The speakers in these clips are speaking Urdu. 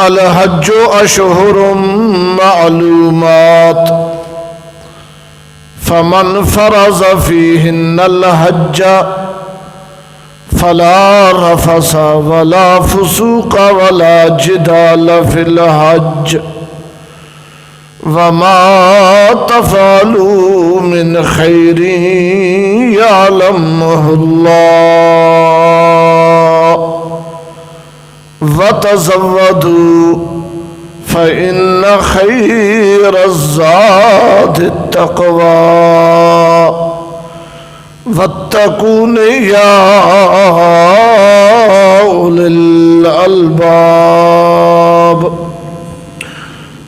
الحج اشہر معلومات فمن فرض فیہن الحج فلا رفث ولا فسوق ولا جدال فی الحج وما تفعلوا من خیر یعلمہ اللہ وتزودوا فإن خير الزاد التقوى واتقون يا أولي الألباب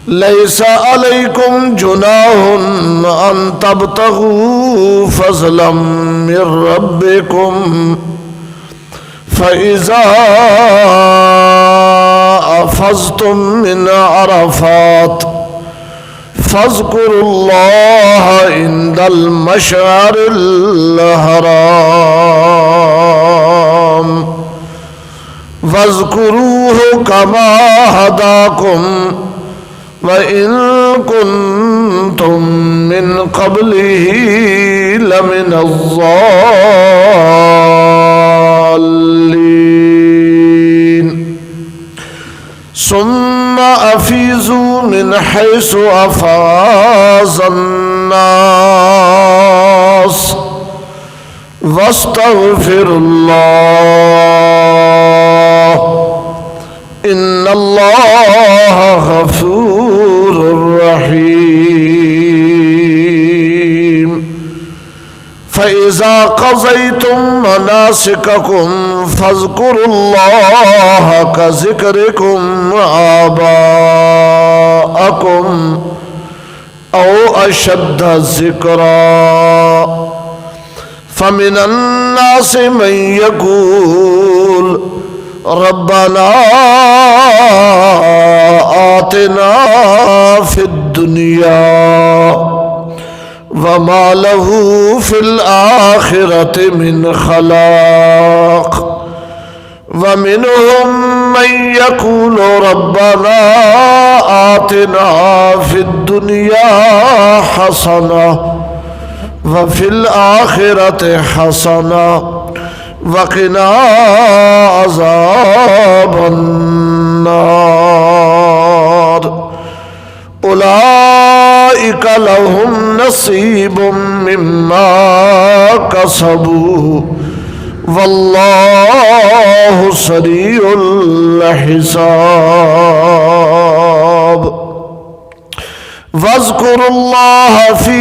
ليس عليكم جناح أن تبتغوا فضلا من ربكم فإذا أفضتم من عرفات فاذكروا الله عند المشعر الحرام واذكروه كما هداكم وإن كنتم من قبله لمن الضالين ثم أفيضوا من حيث أفاض الناس واستغفروا الله إن الله غفور رحيم فإذا قضيتم مناسككم فاذكروا الله كذكركم آباءكم أو أشد ذكرا فمن الناس من يقول ربنا آتنا في الدنيا وما له في الآخرة من خلاق ومنهم من يقول ربنا آتنا في الدنيا حسنة وفي الآخرة حسنة وقنا عذاب النار أولئك لهم نصيب مما كسبوا والله سريع الحساب واذكروا الله في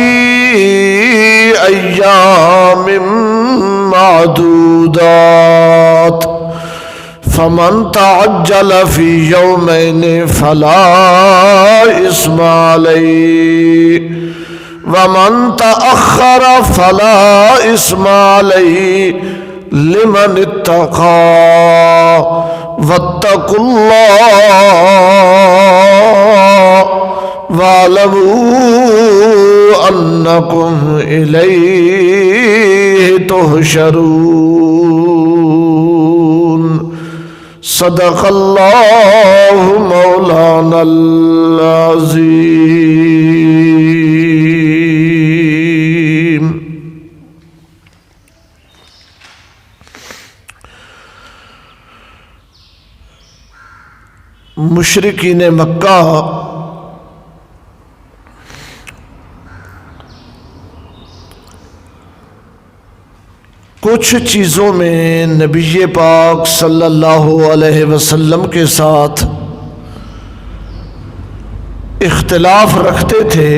أيام معدودات فمن تعجل في يومين فلا إثم عليه ومن تأخر فلا إثم عليه لمن اتقى واتقوا الله واعلموا أنكم إليه تحشرون صدق الله مولانا العظيم. مشرکین مکہ کچھ چیزوں میں نبی پاک صلی اللہ علیہ وسلم کے ساتھ اختلاف رکھتے تھے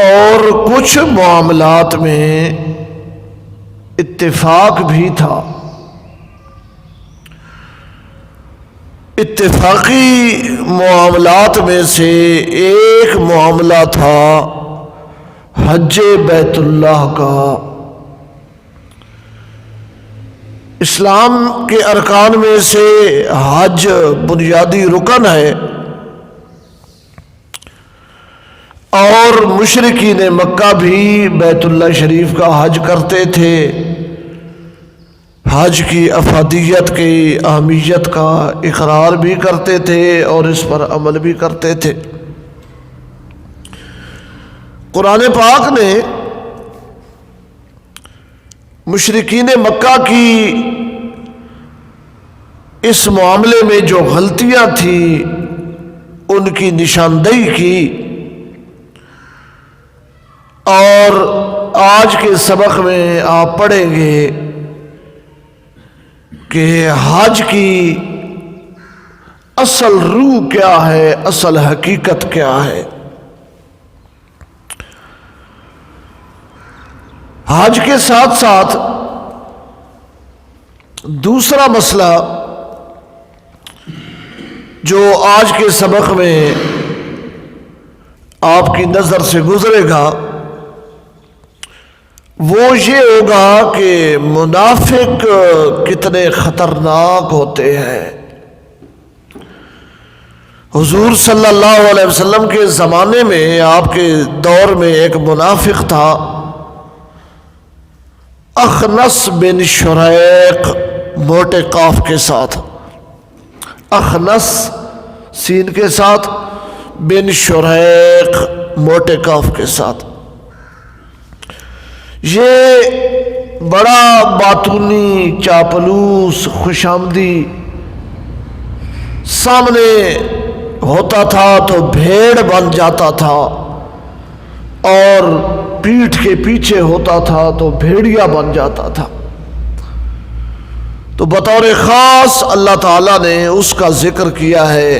اور کچھ معاملات میں اتفاق بھی تھا. اتفاقی معاملات میں سے ایک معاملہ تھا حج بیت اللہ کا. اسلام کے ارکان میں سے حج بنیادی رکن ہے اور مشرکین مکہ بھی بیت اللہ شریف کا حج کرتے تھے. حج کی افادیت کی اہمیت کا اقرار بھی کرتے تھے اور اس پر عمل بھی کرتے تھے۔ قرآن پاک نے مشرکین مکہ کی اس معاملے میں جو غلطیاں تھیں ان کی نشاندہی کی، اور آج کے سبق میں آپ پڑھیں گے کہ حج کی اصل روح کیا ہے، اصل حقیقت کیا ہے۔ حج کے ساتھ ساتھ دوسرا مسئلہ جو آج کے سبق میں آپ کی نظر سے گزرے گا وہ یہ ہوگا کہ منافق کتنے خطرناک ہوتے ہیں۔ حضور صلی اللہ علیہ وسلم کے زمانے میں، آپ کے دور میں ایک منافق تھا، اخنس بن شریق، موٹے قاف کے ساتھ، اخنس سین کے ساتھ، بن شریق موٹے قاف کے ساتھ۔ یہ بڑا باتونی، چاپلوس، خوشامدی، سامنے ہوتا تھا تو بھیڑ بن جاتا تھا اور پیٹھ کے پیچھے ہوتا تھا تو بھیڑیا بن جاتا تھا۔ تو بطور خاص اللہ تعالیٰ نے اس کا ذکر کیا ہے،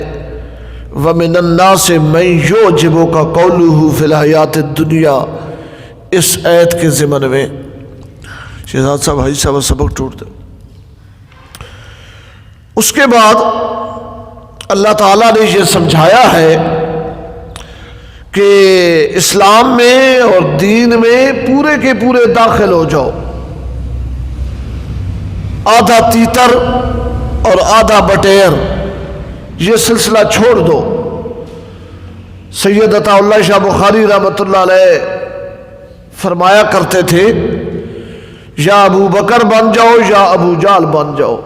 وَمِنَ النَّاسِ مَن يُعْجِبُكَ قَوْلُهُ فِي الْحَيَاةِ الدُّنْيَا، اس آیت کے ضمن میں شہزاد صاحب، حاجی صاحب سبق ٹوٹ دے۔ اس کے بعد اللہ تعالیٰ نے یہ سمجھایا ہے کہ اسلام میں اور دین میں پورے کے پورے داخل ہو جاؤ، آدھا تیتر اور آدھا بٹیر یہ سلسلہ چھوڑ دو۔ سید عطا اللہ شاہ بخاری رحمۃ اللہ علیہ فرمایا کرتے تھے، یا ابو بکر بن جاؤ یا ابو جال بن جاؤ،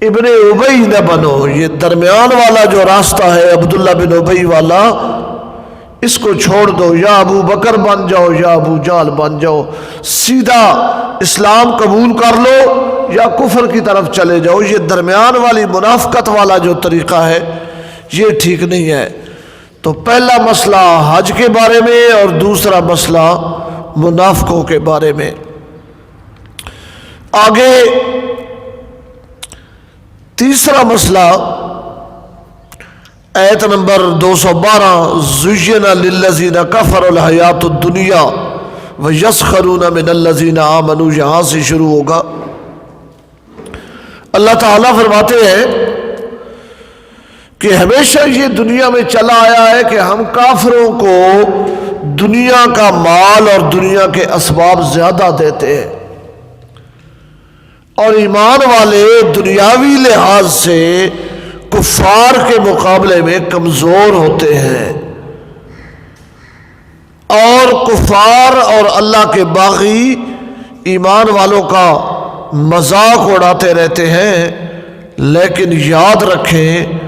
ابن ابی نہ بنو۔ یہ درمیان والا جو راستہ ہے عبداللہ بن ابی والا، اس کو چھوڑ دو، یا ابو بکر بن جاؤ یا ابو جال بن جاؤ، سیدھا اسلام قبول کر لو یا کفر کی طرف چلے جاؤ۔ یہ درمیان والی منافقت والا جو طریقہ ہے یہ ٹھیک نہیں ہے۔ تو پہلا مسئلہ حج کے بارے میں اور دوسرا مسئلہ منافقوں کے بارے میں۔ آگے تیسرا مسئلہ آیت نمبر 212، زُيِّنَ لِلَّذِينَ كَفَرُوا الْحَيَاةُ الدُّنْيَا وَيَسْخَرُونَ مِنَ الَّذِينَ آمَنُوا، یہاں سے شروع ہوگا۔ اللہ تعالیٰ فرماتے ہیں کہ ہمیشہ یہ دنیا میں چلا آیا ہے کہ ہم کافروں کو دنیا کا مال اور دنیا کے اسباب زیادہ دیتے ہیں، اور ایمان والے دنیاوی لحاظ سے کفار کے مقابلے میں کمزور ہوتے ہیں، اور کفار اور اللہ کے باغی ایمان والوں کا مذاق اڑاتے رہتے ہیں۔ لیکن یاد رکھیں،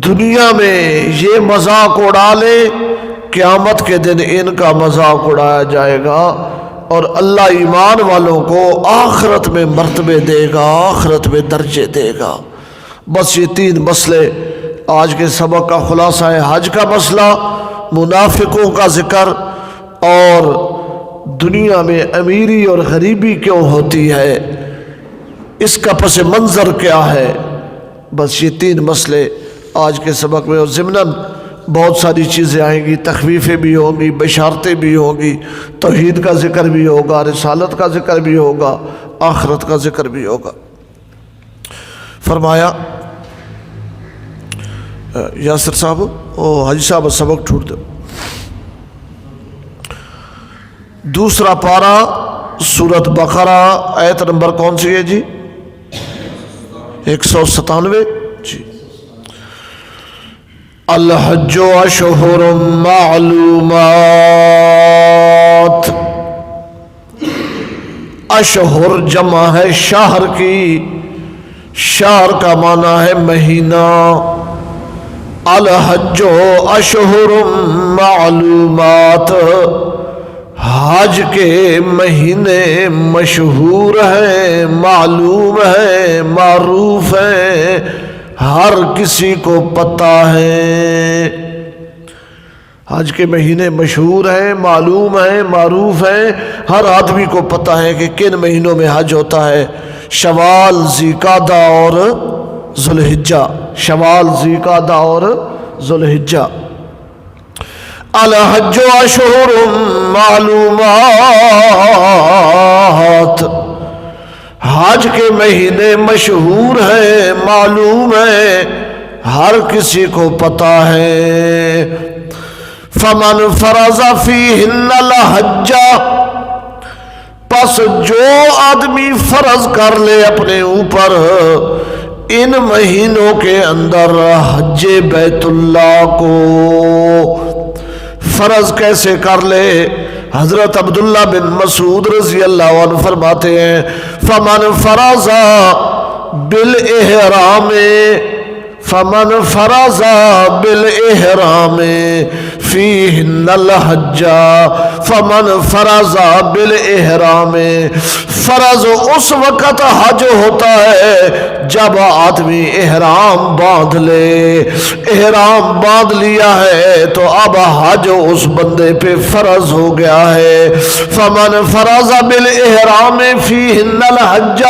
دنیا میں یہ مذاق اڑا لے، قیامت کے دن ان کا مذاق اڑایا جائے گا، اور اللہ ایمان والوں کو آخرت میں مرتبے دے گا، آخرت میں درجے دے گا۔ بس یہ تین مسئلے آج کے سبق کا خلاصہ ہے۔ حج کا مسئلہ، منافقوں کا ذکر، اور دنیا میں امیری اور غریبی کیوں ہوتی ہے، اس کا پس منظر کیا ہے۔ بس یہ تین مسئلے آج کے سبق میں، اور ضمناً بہت ساری چیزیں آئیں گی، تخویفیں بھی ہوں گی، بشارتیں بھی ہوں گی، توحید کا ذکر بھی ہوگا، رسالت کا ذکر بھی ہوگا، آخرت کا ذکر بھی ہوگا۔ فرمایا یاسر صاحب، حاجی صاحب سبق ٹوٹ دو۔ دوسرا پارہ سورۃ بقرہ، آیت نمبر کون سی ہے جی؟ 197 جی۔ الحج اشہر معلومات، اشہر جمع ہے شہر کی، شہر کا معنی ہے مہینہ۔ الحج اشہر معلومات، حج کے مہینے مشہور ہیں، معلوم ہیں، معروف ہیں، ہر کسی کو پتہ ہے۔ حج کے مہینے مشہور ہیں، معلوم ہیں، معروف ہیں، ہر آدمی کو پتہ ہے کہ کن مہینوں میں حج ہوتا ہے۔ شوال، ذوالقعدہ اور ذوالحجہ، شوال، ذوالقعدہ اور ذوالحجہ۔ الحج اشہر معلومات، حج کے مہینے مشہور ہیں، معلوم ہیں، ہر کسی کو پتہ ہے۔ فمن فرض فیہن الحج، پس جو آدمی فرض کر لے اپنے اوپر ان مہینوں کے اندر حج بیت اللہ کو۔ فرض کیسے کر لے؟ حضرت عبداللہ بن مسعود رضی اللہ عنہ فرماتے ہیں فمن فرض بالاحرام، فمن فرض بالاحرام فیہن الحج، فمن فرض بالاحرام، فرض اس وقت حج ہوتا ہے جب آدمی احرام باندھ لے۔ احرام باندھ لیا ہے تو اب حج اس بندے پہ فرض ہو گیا ہے۔ فمن فرض بالاحرام فیہن الحج،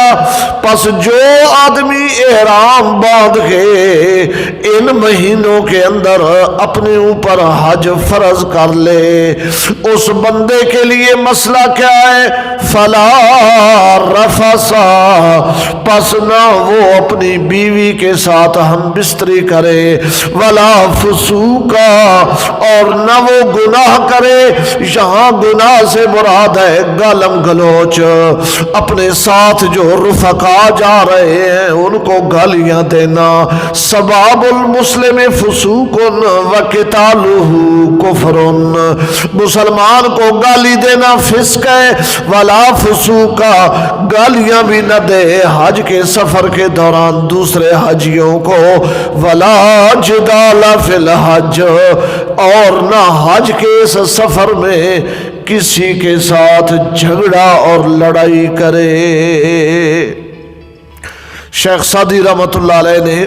پس جو آدمی احرام باندھ کے ان مہینوں کے اندر اپنے اوپر حج فرض کر لے، اس بندے کے لیے مسئلہ کیا ہے؟ فلا رفث، پس نہ وہ اپنی بیوی کے ساتھ ہم بستری کرے، ولا فسوق، اور نہ وہ گناہ کرے۔ یہاں گناہ سے مراد ہے گالم گلوچ، اپنے ساتھ جو رفقا جا رہے ہیں ان کو گالیاں دینا۔ سباب المسلم فسوق وقتالہ کفر، مسلمان کو گالی دینا فسق ہے۔ ولا فسوق، گالیاں بھی نہ دے حج کے سفر کے دوران دوسرے حجیوں کو۔ ولا جدال فی الحج، اور نہ حج کے اس سفر میں کسی کے ساتھ جھگڑا اور لڑائی کرے۔ شیخ سعدی رحمۃ اللہ علیہ نے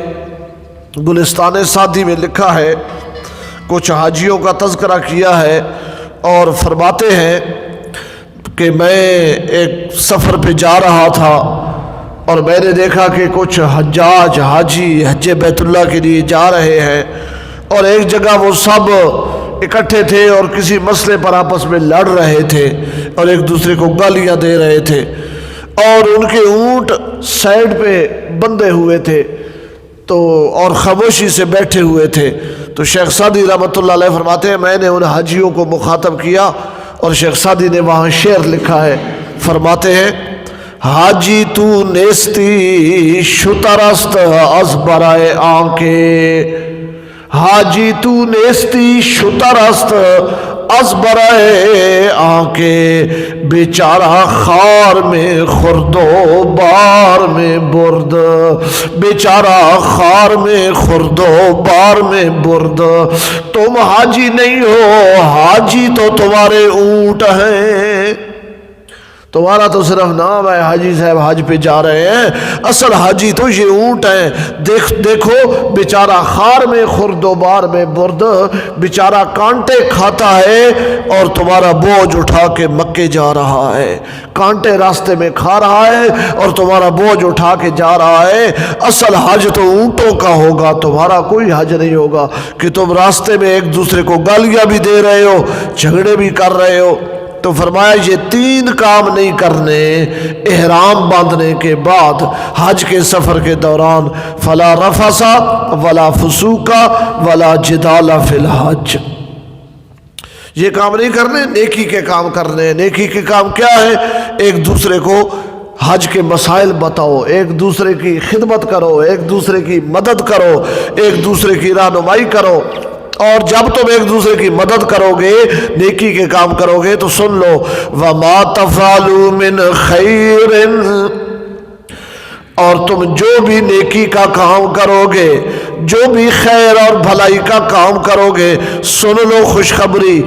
گلستان سعدی میں لکھا ہے، کچھ حاجیوں کا تذکرہ کیا ہے اور فرماتے ہیں کہ میں ایک سفر پہ جا رہا تھا اور میں نے دیکھا کہ کچھ حجاج حاجی حج بیت اللہ کے لیے جا رہے ہیں، اور ایک جگہ وہ سب اکٹھے تھے اور کسی مسئلے پر آپس میں لڑ رہے تھے اور ایک دوسرے کو گالیاں دے رہے تھے، اور ان کے اونٹ سائیڈ پہ بندھے ہوئے تھے تو اور خاموشی سے بیٹھے ہوئے تھے۔ تو شیخ سعدی رحمۃ اللہ علیہ فرماتے ہیں میں نے ان حاجیوں کو مخاطب کیا، اور شیخ سعدی نے وہاں شعر لکھا ہے، فرماتے ہیں حاجی تو نیستی شترست از برائے آنکھیں، حاجی تو نیستی شترست از برائے آنکھیں، بیچارہ خار میں خرد و بار میں برد، بیچارہ خار میں خرد و بار میں برد۔ تم حاجی نہیں ہو، حاجی تو تمہارے اونٹ ہیں، تمہارا تو صرف نام ہے حاجی صاحب حج پہ جا رہے ہیں، اصل حاجی تو یہ اونٹ ہیں۔ دیکھو بیچارہ خار میں خرد و بار میں برد، بیچارہ کانٹے کھاتا ہے اور تمہارا بوجھ اٹھا کے مکے جا رہا ہے، کانٹے راستے میں کھا رہا ہے اور تمہارا بوجھ اٹھا کے جا رہا ہے۔ اصل حج تو اونٹوں کا ہوگا، تمہارا کوئی حج نہیں ہوگا کہ تم راستے میں ایک دوسرے کو گالیاں بھی دے رہے ہو، جھگڑے بھی کر رہے ہو۔ تو فرمایا یہ تین کام نہیں کرنے احرام باندھنے کے بعد حج کے سفر کے دوران، فلا رفث ولا فسوق ولا جدال فی الحج، یہ کام نہیں کرنے، نیکی کے کام کرنے۔ نیکی کے کام کیا ہے؟ ایک دوسرے کو حج کے مسائل بتاؤ، ایک دوسرے کی خدمت کرو، ایک دوسرے کی مدد کرو، ایک دوسرے کی رہنمائی کرو۔ اور جب تم ایک دوسرے کی مدد کرو گے، نیکی کے کام کرو گے، تو سن لو وَمَا تَفْعَلُوا مِنْ خَيْرٍ، اور تم جو بھی نیکی کا کام کرو گے، جو بھی خیر اور بھلائی کا کام کرو گے، سن لو خوشخبری،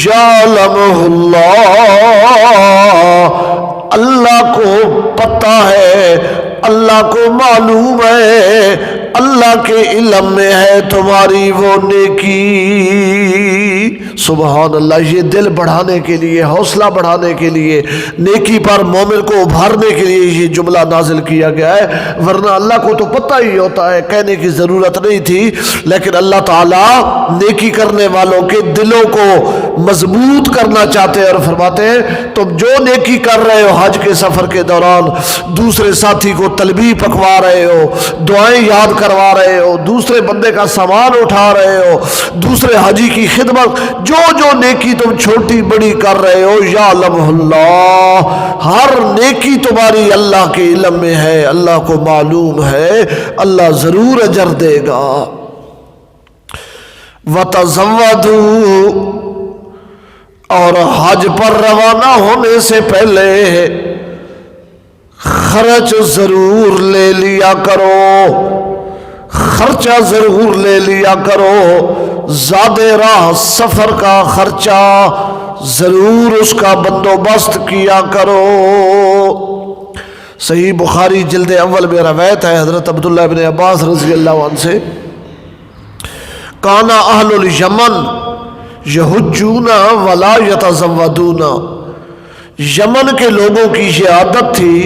یعلمہ اللہ، اللہ کو پتہ ہے، اللہ کو معلوم ہے، اللہ کے علم میں ہے تمہاری وہ نیکی۔ سبحان اللہ، یہ دل بڑھانے کے لیے، حوصلہ بڑھانے کے لیے، نیکی پر مومن کو ابھارنے کے لیے یہ جملہ نازل کیا گیا ہے، ورنہ اللہ کو تو پتہ ہی ہوتا ہے، کہنے کی ضرورت نہیں تھی، لیکن اللہ تعالیٰ نیکی کرنے والوں کے دلوں کو مضبوط کرنا چاہتے ہیں اور فرماتے ہیں تم جو نیکی کر رہے ہو حج کے سفر کے دوران، دوسرے ساتھی کو تلبیہ پکوا رہے ہو، دعائیں یاد کروا رہے ہو، دوسرے بندے کا سامان اٹھا رہے ہو، دوسرے حاجی کی خدمت، جو نیکی تم چھوٹی بڑی کر رہے ہو، یعلمہ اللہ، ہر نیکی تمہاری اللہ کے علم میں ہے، اللہ کو معلوم ہے، اللہ ضرور اجر دے گا۔ وَتَزَوَّدُوا، اور حج پر روانہ ہونے سے پہلے خرچ ضرور لے لیا کرو، خرچہ ضرور لے لیا کرو، زاد راہ سفر کا خرچہ ضرور اس کا بندوبست کیا کرو۔ صحیح بخاری جلد اول میں روایت ہے حضرت عبداللہ ابن عباس رضی اللہ عنہ سے، کانا اہل الیمن یحجون ولا یتزودون، یمن کے لوگوں کی یہ عادت تھی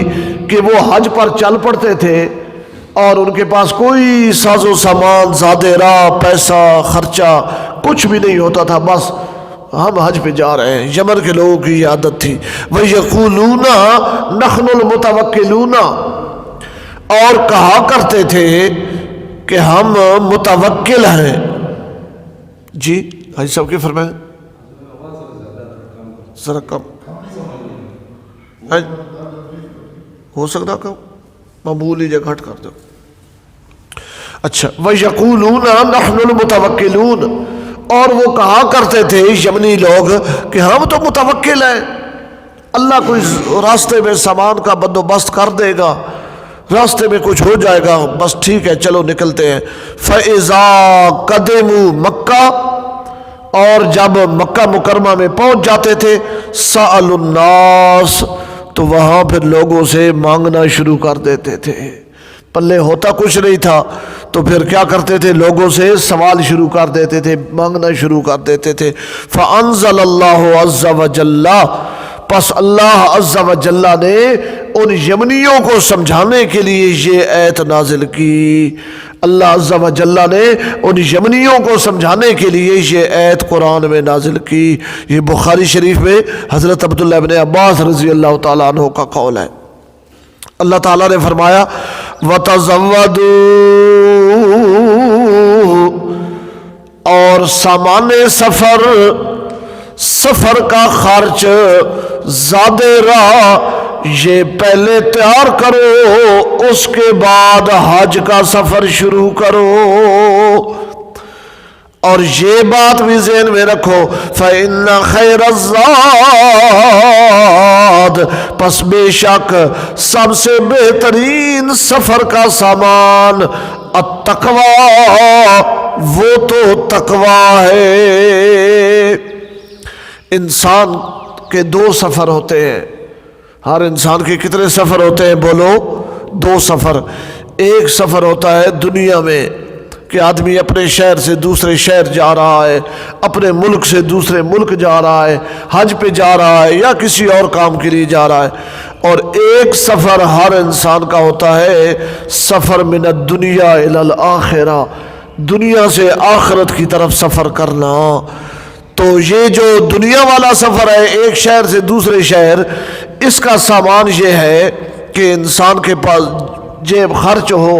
کہ وہ حج پر چل پڑتے تھے اور ان کے پاس کوئی ساز و سامان، زاد راہ، پیسہ، خرچہ کچھ بھی نہیں ہوتا تھا، بس ہم حج پہ جا رہے ہیں۔ یمن کے لوگوں کی یہ عادت تھی۔ وَيَقُولُونَ نَحْنُ الْمُتَوَكِّلُونَ، اور کہا کرتے تھے کہ ہم متوکل ہیں۔ جی حاجی صاحب کی فرمائیں، ذرا کم ہو سکتا کم، معمولی جگہ گھٹ کر دو۔ اچھا، وَيَقُولُونَ نَحْنُ الْمُتَوَكِّلُونَ، اور وہ کہا کرتے تھے یمنی لوگ کہ ہم تو متوکل ہیں، اللہ کوئی راستے میں سامان کا بندوبست کر دے گا، راستے میں کچھ ہو جائے گا، بس ٹھیک ہے چلو نکلتے ہیں۔ فَإِذَا قَدِمُوا مَكَّةَ، اور جب مکہ مکرمہ میں پہنچ جاتے تھے، سَأَلُوا النَّاسَ، تو وہاں پھر لوگوں سے مانگنا شروع کر دیتے تھے، پلے ہوتا کچھ نہیں تھا تو پھر کیا کرتے تھے، لوگوں سے سوال شروع کر دیتے تھے، مانگنا شروع کر دیتے تھے۔ فَأَنزَلَ اللَّهُ عَزَّ وَجَلَّ، پس اللہ عز و جل نے ان یمنیوں کو سمجھانے کے لیے یہ آیت نازل کی، اللہ عز و جل نے ان یمنیوں کو سمجھانے کے لیے یہ آیت قرآن میں نازل کی۔ یہ بخاری شریف میں حضرت عبداللہ ابن عباس رضی اللہ تعالیٰ عنہ کا قول ہے۔ اللہ تعالیٰ نے فرمایا وَتَزَوَّدُوا، اور سامان سفر، سفر کا خرچ، زاد راہ یہ پہلے تیار کرو، اس کے بعد حج کا سفر شروع کرو۔ اور یہ بات بھی ذہن میں رکھو، فَإِنَّ خَيْرَ الزَّادِ، پس بے شک سب سے بہترین سفر کا سامان، التقویٰ، وہ تو تقویٰ ہے۔ انسان کے دو سفر ہوتے ہیں، ہر انسان کے کتنے سفر ہوتے ہیں بولو؟ دو سفر۔ ایک سفر ہوتا ہے دنیا میں کہ آدمی اپنے شہر سے دوسرے شہر جا رہا ہے، اپنے ملک سے دوسرے ملک جا رہا ہے، حج پہ جا رہا ہے یا کسی اور کام کے لیے جا رہا ہے۔ اور ایک سفر ہر انسان کا ہوتا ہے، سفر من الدنیا الی الآخرہ، دنیا سے آخرت کی طرف سفر کرنا۔ تو یہ جو دنیا والا سفر ہے، ایک شہر سے دوسرے شہر، اس کا سامان یہ ہے کہ انسان کے پاس جیب خرچ ہو،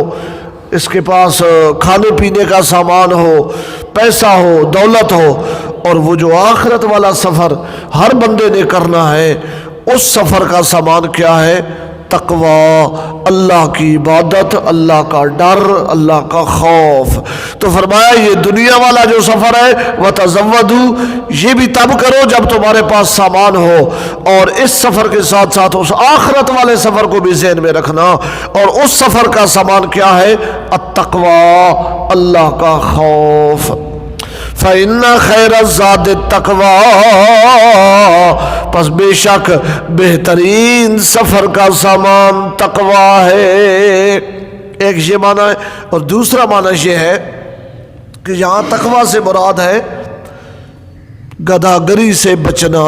اس کے پاس کھانے پینے کا سامان ہو، پیسہ ہو، دولت ہو۔ اور وہ جو آخرت والا سفر ہر بندے نے کرنا ہے، اس سفر کا سامان کیا ہے؟ تقوی، اللہ کی عبادت، اللہ کا ڈر، اللہ کا خوف۔ تو فرمایا یہ دنیا والا جو سفر ہے وَتَزَوَّدُوا، یہ بھی تب کرو جب تمہارے پاس سامان ہو، اور اس سفر کے ساتھ ساتھ اس آخرت والے سفر کو بھی ذہن میں رکھنا، اور اس سفر کا سامان کیا ہے؟ التقوی، اللہ کا خوف۔ فَإِنَّ خَيْرَ الزَّادِ التَّقْوَىٰ، پس بے شک بہترین سفر کا سامان تقوی ہے۔ ایک یہ معنی ہے، اور دوسرا معنی یہ ہے کہ یہاں تقوی سے مراد ہے گداگری سے بچنا۔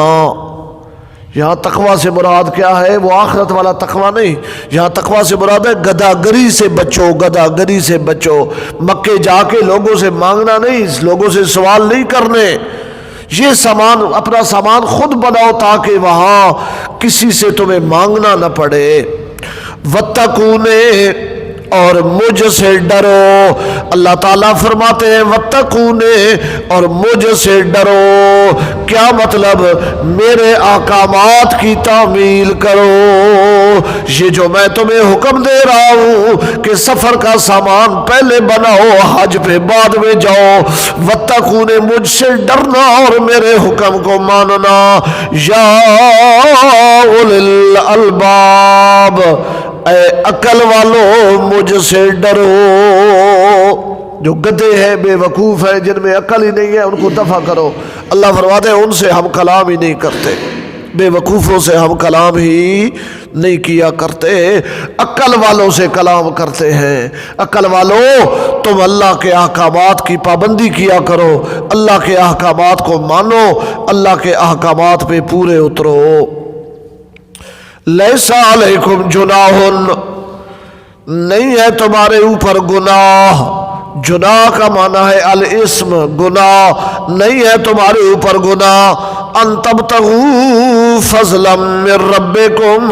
یہاں تقوی سے مراد کیا ہے؟ وہ آخرت والا تقوی نہیں، یہاں تقوی سے مراد ہے گداگری سے بچو، گداگری سے بچو۔ مکے جا کے لوگوں سے مانگنا نہیں، لوگوں سے سوال نہیں کرنے، یہ سامان اپنا سامان خود بناؤ تاکہ وہاں کسی سے تمہیں مانگنا نہ پڑے۔ وَاتَّقُونِ، اور مجھ سے ڈرو۔ اللہ تعالیٰ فرماتے ہیں وَاتَّقُونِ، اور مجھ سے ڈرو۔ کیا مطلب؟ میرے احکامات کی تعمیل کرو۔ یہ جو میں تمہیں حکم دے رہا ہوں کہ سفر کا سامان پہلے بناؤ، حج پہ بعد میں جاؤ۔ وَاتَّقُونِ، مجھ سے ڈرنا اور میرے حکم کو ماننا۔ یا اولي الالباب، اے عقل والو مجھ سے ڈرو۔ جو گدھے ہیں، بے وقوف ہیں، جن میں عقل ہی نہیں ہے، ان کو دفع کرو۔ اللہ فرماتے ہیں ان سے ہم کلام ہی نہیں کرتے، بے وقوفوں سے ہم کلام ہی نہیں کیا کرتے، عقل والوں سے کلام کرتے ہیں۔ عقل والوں، تم اللہ کے احکامات کی پابندی کیا کرو، اللہ کے احکامات کو مانو، اللہ کے احکامات پہ پورے اترو۔ لیس علیکم جناح، نہیں ہے تمہارے اوپر گناہ۔ جناح کا معنی ہے الاسم، گناہ۔ نہیں ہے تمہارے اوپر گناہ ان تبتغوا فضلا من ربکم،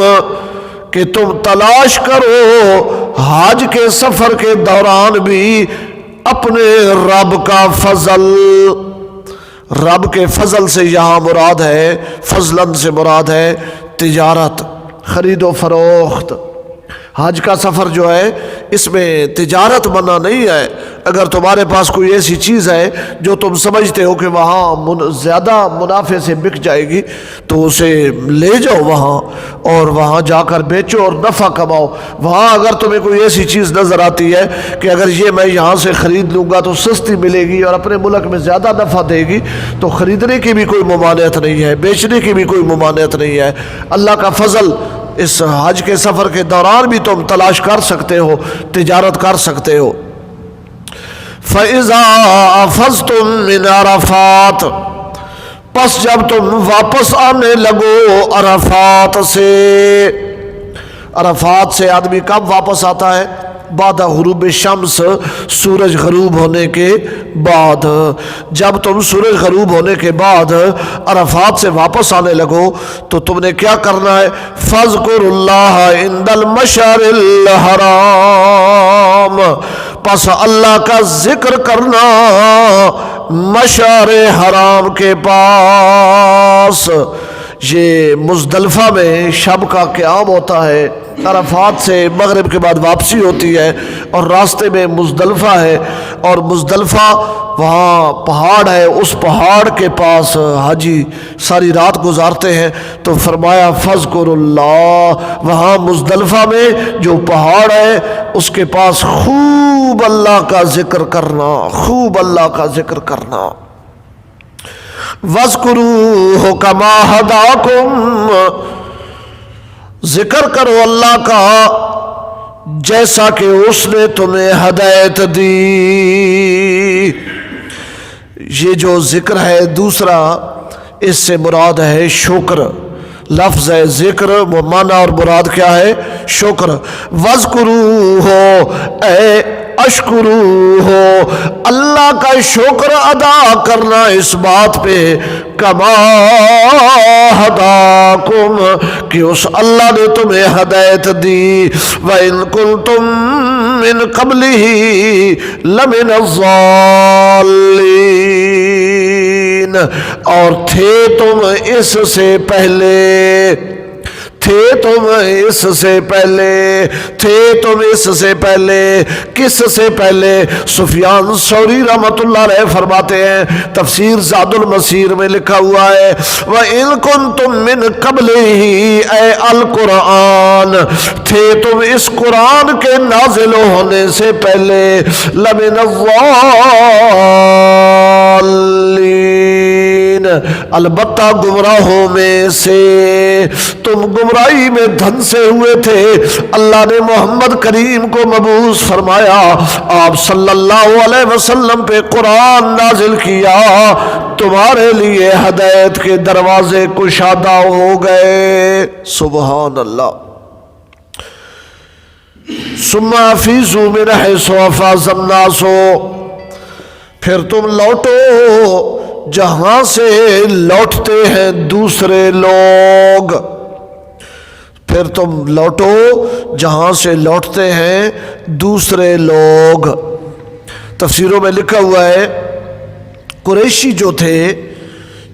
کہ تم تلاش کرو حج کے سفر کے دوران بھی اپنے رب کا فضل۔ رب کے فضل سے یہاں مراد ہے، فضلاً سے مراد ہے تجارت، خرید و فروخت۔ حج کا سفر جو ہے اس میں تجارت منع نہیں ہے۔ اگر تمہارے پاس کوئی ایسی چیز ہے جو تم سمجھتے ہو کہ وہاں زیادہ منافع سے بک جائے گی تو اسے لے جاؤ وہاں، اور وہاں جا کر بیچو اور نفع کماؤ۔ وہاں اگر تمہیں کوئی ایسی چیز نظر آتی ہے کہ اگر یہ میں یہاں سے خرید لوں گا تو سستی ملے گی اور اپنے ملک میں زیادہ نفع دے گی، تو خریدنے کی بھی کوئی ممانعت نہیں ہے، بیچنے کی بھی کوئی ممانعت نہیں ہے۔ اللہ کا فضل اس حج کے سفر کے دوران بھی تم تلاش کر سکتے ہو، تجارت کر سکتے ہو۔ فَإِذَا أَفَضْتُم مِّنْ عَرَفَاتٍ، پس جب تم واپس آنے لگو عرفات سے۔ عرفات سے آدمی کب واپس آتا ہے؟ بعد غروب شمس، سورج غروب ہونے کے بعد۔ جب تم سورج غروب ہونے کے بعد عرفات سے واپس آنے لگو تو تم نے کیا کرنا ہے؟ فَاذْكُرُوا اللَّهَ عِنْدَ الْمَشْعَرِ الْحَرَامِ، پس اللہ کا ذکر کرنا مشعر حرام کے پاس۔ یہ مزدلفہ میں شب کا قیام ہوتا ہے، عرفات سے مغرب کے بعد واپسی ہوتی ہے، اور راستے میں مزدلفہ ہے، اور مزدلفہ وہاں پہاڑ ہے، اس پہاڑ کے پاس حاجی ساری رات گزارتے ہیں۔ تو فرمایا فَاذْكُرُوا اللَّهَ، وہاں مزدلفہ میں جو پہاڑ ہے اس کے پاس خوب اللہ کا ذکر کرنا، خوب اللہ کا ذکر کرنا۔ وَاذْكُرُوهُ كَمَا هَدَاكُمْ، ذکر کرو اللہ کا جیسا کہ اس نے تمہیں ہدایت دی۔ یہ جو ذکر ہے دوسرا، اس سے مراد ہے شکر۔ لفظ ہے ذکر، وہ معنی اور مراد کیا ہے؟ شکر۔ وَاذْكُرُوهُ، اے اشکروہ، اللہ کا شکر ادا کرنا اس بات پہ، کما ہداکم، کہ اس اللہ نے تمہیں ہدایت دی۔ وَإِن كُنتُم مِّن قَبْلِهِ لَمِنَ الضَّالِّينَ، اور تھے تم اس سے پہلے، تھے تم اس سے پہلے، تھے تم اس سے پہلے، کس سے پہلے؟ سفیان ثوری رحمۃ اللہ علیہ فرماتے ہیں، تفسیر زاد المسیر میں لکھا ہوا ہے وَإِن كُنتُم مِّن قَبْلِهِ اے القرآن، تھے تم اس قرآن کے نازل ہونے سے پہلے لَمِنَ الضَّالِّينَ، البتہ گمراہوں میں سے، تم گمراہی میں دھنسے ہوئے تھے۔ اللہ نے محمد کریم کو مبعوث فرمایا، آپ صلی اللہ علیہ وسلم پہ قرآن نازل کیا، تمہارے لیے ہدایت کے دروازے کشادہ ہو گئے۔ سبحان اللہ۔ ثم افیضوا من حیث افاض الناس، پھر تم لوٹو جہاں سے لوٹتے ہیں دوسرے لوگ، پھر تم لوٹو جہاں سے لوٹتے ہیں دوسرے لوگ۔ تفسیروں میں لکھا ہوا ہے قریشی جو تھے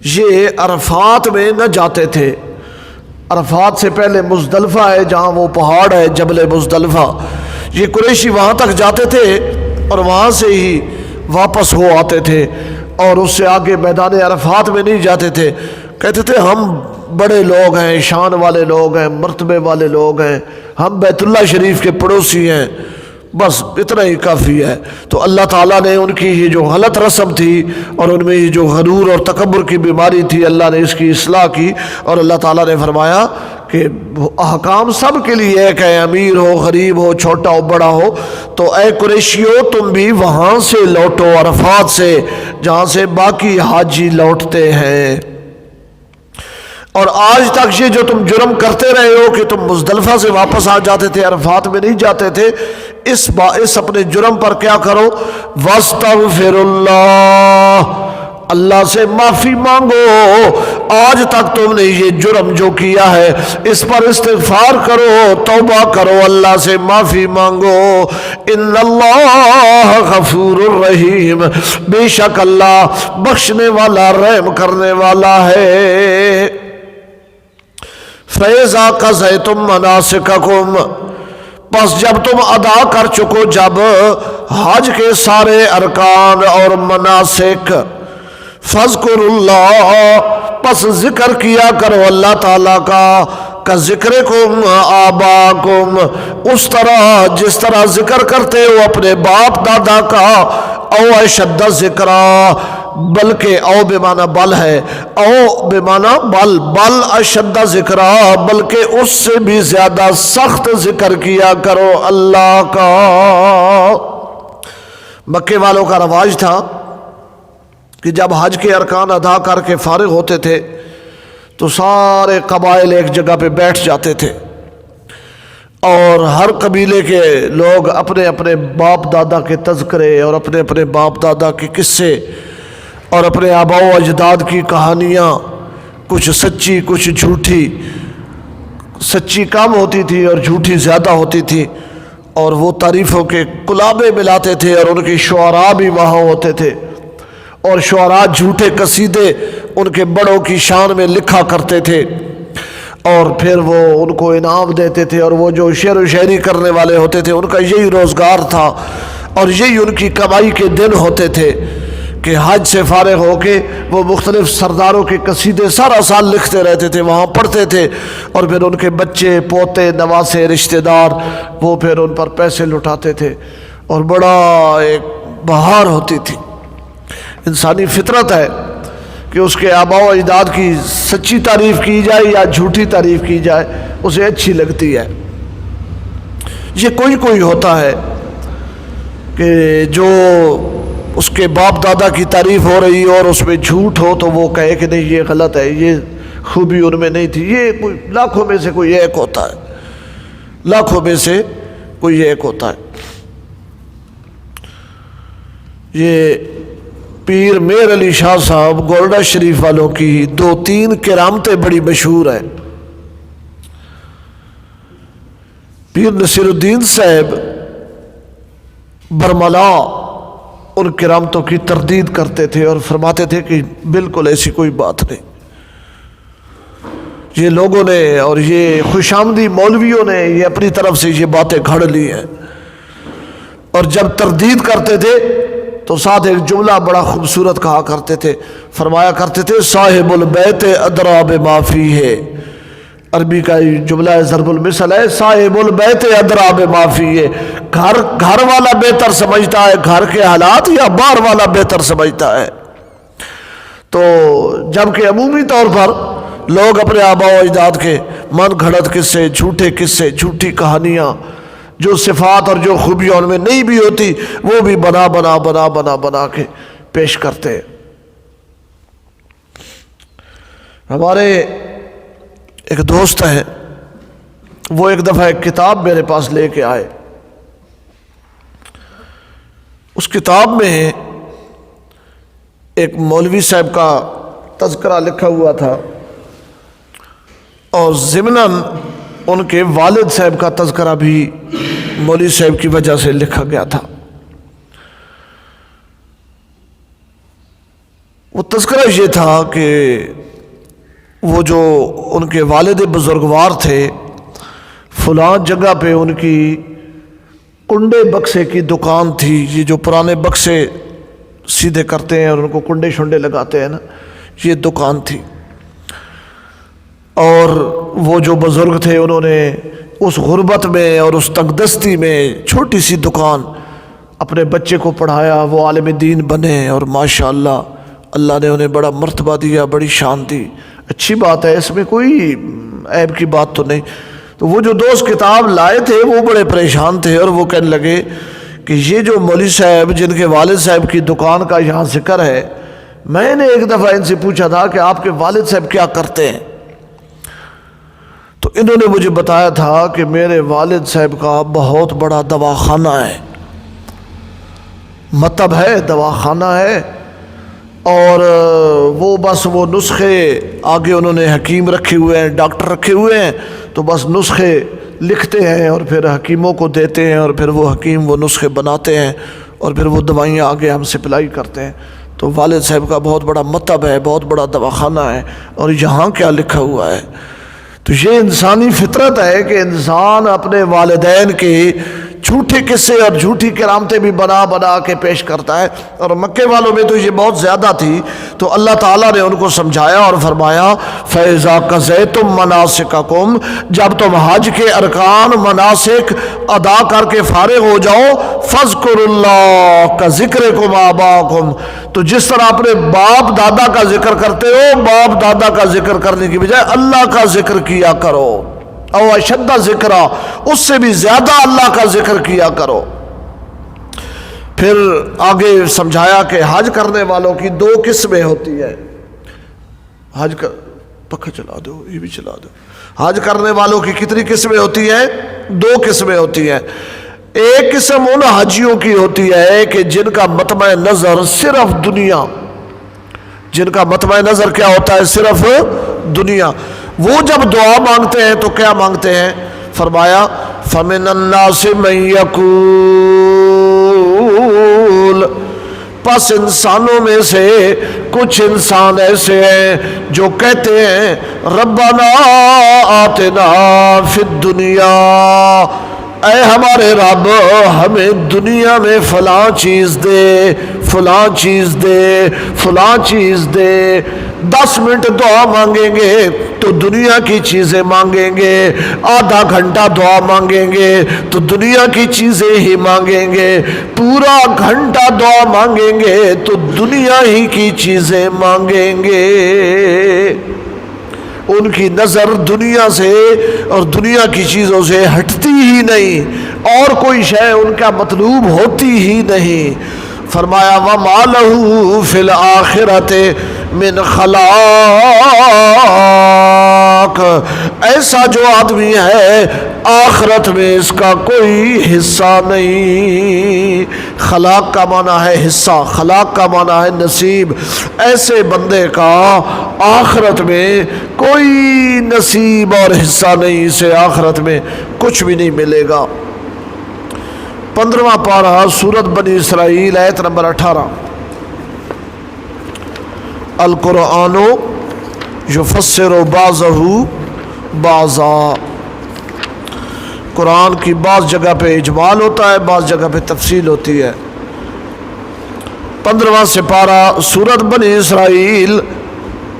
یہ عرفات میں نہ جاتے تھے، عرفات سے پہلے مزدلفہ ہے جہاں وہ پہاڑ ہے جبل مزدلفہ، یہ قریشی وہاں تک جاتے تھے اور وہاں سے ہی واپس ہو آتے تھے، اور اس سے آگے میدان عرفات میں نہیں جاتے تھے۔ کہتے تھے ہم بڑے لوگ ہیں، شان والے لوگ ہیں، مرتبے والے لوگ ہیں، ہم بیت اللہ شریف کے پڑوسی ہیں، بس اتنا ہی کافی ہے۔ تو اللہ تعالیٰ نے ان کی یہ جو غلط رسم تھی اور ان میں یہ جو غرور اور تکبر کی بیماری تھی، اللہ نے اس کی اصلاح کی، اور اللہ تعالیٰ نے فرمایا کہ احکام سب کے لیے ایک ہے، امیر ہو، غریب ہو، چھوٹا ہو، بڑا ہو۔ تو اے قریشیو تم بھی وہاں سے لوٹو، عرفات سے، جہاں سے باقی حاجی لوٹتے ہیں۔ اور آج تک یہ جو تم جرم کرتے رہے ہو کہ تم مزدلفہ سے واپس آ جاتے تھے، عرفات میں نہیں جاتے تھے، اس اپنے جرم پر کیا کرو؟ واستغفر اللہ، اللہ سے معافی مانگو۔ آج تک تم نے یہ جرم جو کیا ہے اس پر استغفار کرو، توبہ کرو، اللہ سے معافی مانگو۔ ان اللہ غفور الرحیم، بے شک اللہ بخشنے والا، رحم کرنے والا ہے۔ فَإِذَا قَضَيْتُم مَّنَاسِكَكُمْ، پس جب تم ادا کر چکو جب حج کے سارے ارکان اور مناسک، فَاذْكُرُوا اللَّهَ، پس ذکر کیا کرو اللہ تعالیٰ کا ذکرکم آباکم، اس طرح جس طرح ذکر کرتے ہو اپنے باپ دادا کا، او اشد ذکرا، بلکہ او بمعنی بل ہے، او بمعنی بل اشد ذکرا، بلکہ اس سے بھی زیادہ سخت ذکر کیا کرو اللہ کا۔ مکے والوں کا رواج تھا کہ جب حج کے ارکان ادا کر کے فارغ ہوتے تھے تو سارے قبائل ایک جگہ پہ بیٹھ جاتے تھے، اور ہر قبیلے کے لوگ اپنے اپنے باپ دادا کے تذکرے اور اپنے اپنے باپ دادا کے قصے اور اپنے آباء و اجداد کی کہانیاں، کچھ سچی کچھ جھوٹی، سچی کم ہوتی تھی اور جھوٹی زیادہ ہوتی تھی، اور وہ تعریفوں کے کلابے ملاتے تھے، اور ان کے شعراء بھی وہاں ہوتے تھے، اور شعراء جھوٹے قصیدے ان کے بڑوں کی شان میں لکھا کرتے تھے، اور پھر وہ ان کو انعام دیتے تھے، اور وہ جو شعر و شاعری کرنے والے ہوتے تھے ان کا یہی روزگار تھا اور یہی ان کی کمائی کے دن ہوتے تھے کہ حج سے فارغ ہو کے وہ مختلف سرداروں کے قصیدے سارا سال لکھتے رہتے تھے، وہاں پڑھتے تھے، اور پھر ان کے بچے پوتے نواسے رشتہ دار وہ پھر ان پر پیسے لٹاتے تھے، اور بڑا ایک بہار ہوتی تھی۔ انسانی فطرت ہے کہ اس کے آباء و اجداد کی سچی تعریف کی جائے یا جھوٹی تعریف کی جائے اسے اچھی لگتی ہے۔ یہ کوئی کوئی ہوتا ہے کہ جو اس کے باپ دادا کی تعریف ہو رہی ہو اور اس میں جھوٹ ہو تو وہ کہے کہ نہیں یہ غلط ہے، یہ خوبی ان میں نہیں تھی۔ یہ کوئی لاکھوں میں سے کوئی ایک ہوتا ہے، لاکھوں میں سے کوئی ایک ہوتا ہے۔ یہ پیر میر علی شاہ صاحب گولڈا شریف والوں کی 2-3 کرامتیں بڑی مشہور ہیں۔ پیر نصیر الدین صاحب برملا ان کرامتوں کی تردید کرتے تھے اور فرماتے تھے کہ بالکل ایسی کوئی بات نہیں۔ یہ لوگوں نے اور یہ خوش آمدی مولویوں نے یہ اپنی طرف سے یہ باتیں گھڑ لی ہیں، اور جب تردید کرتے تھے تو ساتھ ایک جملہ بڑا خوبصورت کہا کرتے تھے، فرمایا کرتے تھے صاحب البیت ادری بما فیہ، عربی کا جملہ ہے، ضرب المثل ہے، صاحب البیت ادری بما فیہ، گھر والا بہتر سمجھتا ہے گھر کے حالات یا باہر والا بہتر سمجھتا ہے؟ تو جبکہ عمومی طور پر لوگ اپنے آباء و اجداد کے من گھڑت قصے، جھوٹے قصے، جھوٹی کہانیاں، جو صفات اور جو خوبیاں ان میں نہیں بھی ہوتی وہ بھی بنا کے پیش کرتے ہیں۔ ہمارے ایک دوست ہیں، وہ ایک دفعہ ایک کتاب میرے پاس لے کے آئے، اس کتاب میں ایک مولوی صاحب کا تذکرہ لکھا ہوا تھا اور ضمناً ان کے والد صاحب کا تذکرہ بھی مولوی صاحب کی وجہ سے لکھا گیا تھا۔ وہ تذکرہ یہ تھا کہ وہ جو ان کے والد بزرگوار تھے، فلاں جگہ پہ ان کی کنڈے بکسے کی دکان تھی، یہ جو پرانے بکسے سیدھے کرتے ہیں اور ان کو کنڈے شنڈے لگاتے ہیں نا، یہ دکان تھی۔ اور وہ جو بزرگ تھے انہوں نے اس غربت میں اور اس تنگ دستی میں چھوٹی سی دکان، اپنے بچے کو پڑھایا، وہ عالم دین بنے اور ماشاءاللہ اللہ نے انہیں بڑا مرتبہ دیا، بڑی شان دی، اچھی بات ہے، اس میں کوئی عیب کی بات تو نہیں۔ تو وہ جو دوست کتاب لائے تھے وہ بڑے پریشان تھے اور وہ کہنے لگے کہ یہ جو مولوی صاحب جن کے والد صاحب کی دکان کا یہاں ذکر ہے، میں نے ایک دفعہ ان سے پوچھا تھا کہ آپ کے والد صاحب کیا کرتے ہیں؟ تو انہوں نے مجھے بتایا تھا کہ میرے والد صاحب کا بہت بڑا دواخانہ ہے، مطب ہے، دواخانہ ہے، اور وہ بس وہ نسخے آگے انہوں نے حکیم رکھے ہوئے ہیں، ڈاکٹر رکھے ہوئے ہیں، تو بس نسخے لکھتے ہیں اور پھر حکیموں کو دیتے ہیں اور پھر وہ حکیم وہ نسخے بناتے ہیں اور پھر وہ دوائیاں آگے ہم سپلائی کرتے ہیں۔ تو والد صاحب کا بہت بڑا مطب ہے، بہت بڑا دواخانہ ہے، اور یہاں کیا لکھا ہوا ہے؟ تو یہ انسانی فطرت ہے کہ انسان اپنے والدین کے جھوٹے قصے اور جھوٹی کرامتیں بھی بنا کے پیش کرتا ہے، اور مکے والوں میں تو یہ بہت زیادہ تھی، تو اللہ تعالیٰ نے ان کو سمجھایا اور فرمایا فَإِذَا قَضَيْتُم مَّنَاسِكَكُمْ، جب تم حج کے ارکان مناسک ادا کر کے فارغ ہو جاؤ، فَاذْكُرُوا اللَّهَ كَذِكْرِكُمْ آبَاءَكُمْ، تو جس طرح اپنے باپ دادا کا ذکر کرتے ہو، باپ دادا کا ذکر کرنے کی بجائے اللہ کا ذکر کیا کرو، او اشد ذکرہ، اس سے بھی زیادہ اللہ کا ذکر کیا کرو۔ پھر آگے سمجھایا کہ حج کرنے والوں کی دو قسمیں ہوتی ہے، حج کا پکا چلا دو، یہ بھی چلا دو، حج کرنے والوں کی کتنی قسمیں ہوتی ہیں؟ دو قسمیں ہوتی ہیں۔ ایک قسم ان حجیوں کی ہوتی ہے کہ جن کا مطمع نظر صرف دنیا، جن کا مطمع نظر کیا ہوتا ہے؟ صرف دنیا۔ وہ جب دعا مانگتے ہیں تو کیا مانگتے ہیں؟ فرمایا فَمِنَ النَّاسِ مَن يَقُولُ، پس انسانوں میں سے کچھ انسان ایسے ہیں جو کہتے ہیں ربنا آتنا فی الدنیا، اے ہمارے رب ہمیں دنیا میں فلاں چیز دے، فلاں چیز دے، فلاں چیز دے۔ 10 منٹ دعا مانگیں گے تو دنیا کی چیزیں مانگیں گے، آدھا گھنٹہ دعا مانگیں گے تو دنیا کی چیزیں ہی مانگیں گے، پورا گھنٹہ دعا مانگیں گے تو دنیا ہی کی چیزیں مانگیں گے۔ ان کی نظر دنیا سے اور دنیا کی چیزوں سے ہٹتی ہی نہیں، اور کوئی شے ان کا مطلوب ہوتی ہی نہیں۔ فرمایا وَمَا لَهُ فِي الْآخِرَةِ مِنْ خَلَاقٍ، ایسا جو آدمی ہے آخرت میں اس کا کوئی حصہ نہیں۔ خلاق کا معنی ہے حصہ، خلاق کا معنی ہے نصیب۔ ایسے بندے کا آخرت میں کوئی نصیب اور حصہ نہیں، اسے آخرت میں کچھ بھی نہیں ملے گا۔ 15واں پارہ سورۃ بنی اسرائیل آیت نمبر 18۔ القرآن یفسر بعضہ بعضا۔ قرآن کی بعض جگہ پہ اجمال ہوتا ہے، بعض جگہ پہ تفصیل ہوتی ہے۔ 15واں سپارہ سورۃ بنی اسرائیل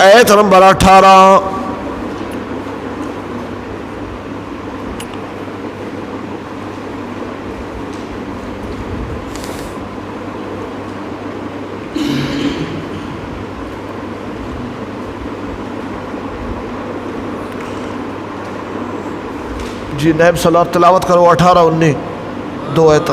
آیت نمبر 18۔ جی نیب صلاح تلاوت کرو 18 19 دو آیت۔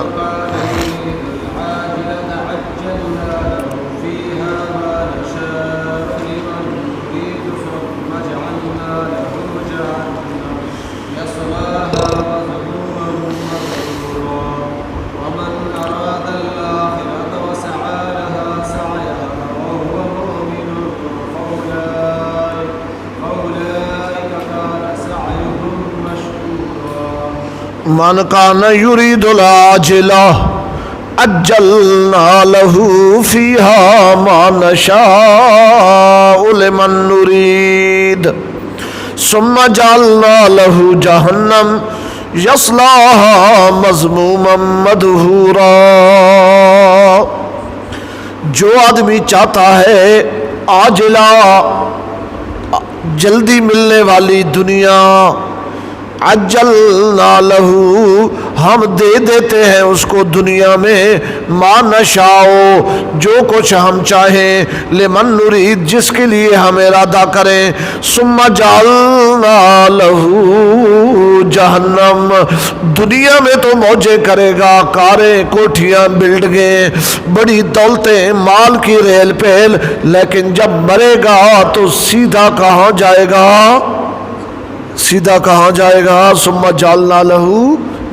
من کان یرید العاجلہ عجلنا له فیہا ما نشاء لمن نرید ثم جعلنا له جہنم یصلاها مذموما مدحورا۔ جو آدمی چاہتا ہے عاجلہ جلدی ملنے والی دنیا، عجلنا لہو ہم دے دیتے ہیں اس کو دنیا میں، ما نشاء جو کچھ ہم چاہیں، لمن نرید جس کے لیے ہم ارادہ کریں، ثم جعلنا لہو جہنم دنیا میں تو موجیں کرے گا، کاریں کوٹھیاں بلڈنگیں بڑی دولتیں مال کی ریل پیل، لیکن جب مرے گا تو سیدھا کہاں جائے گا؟ سیدھا کہاں جائے گا؟ ثم جعلنا لہو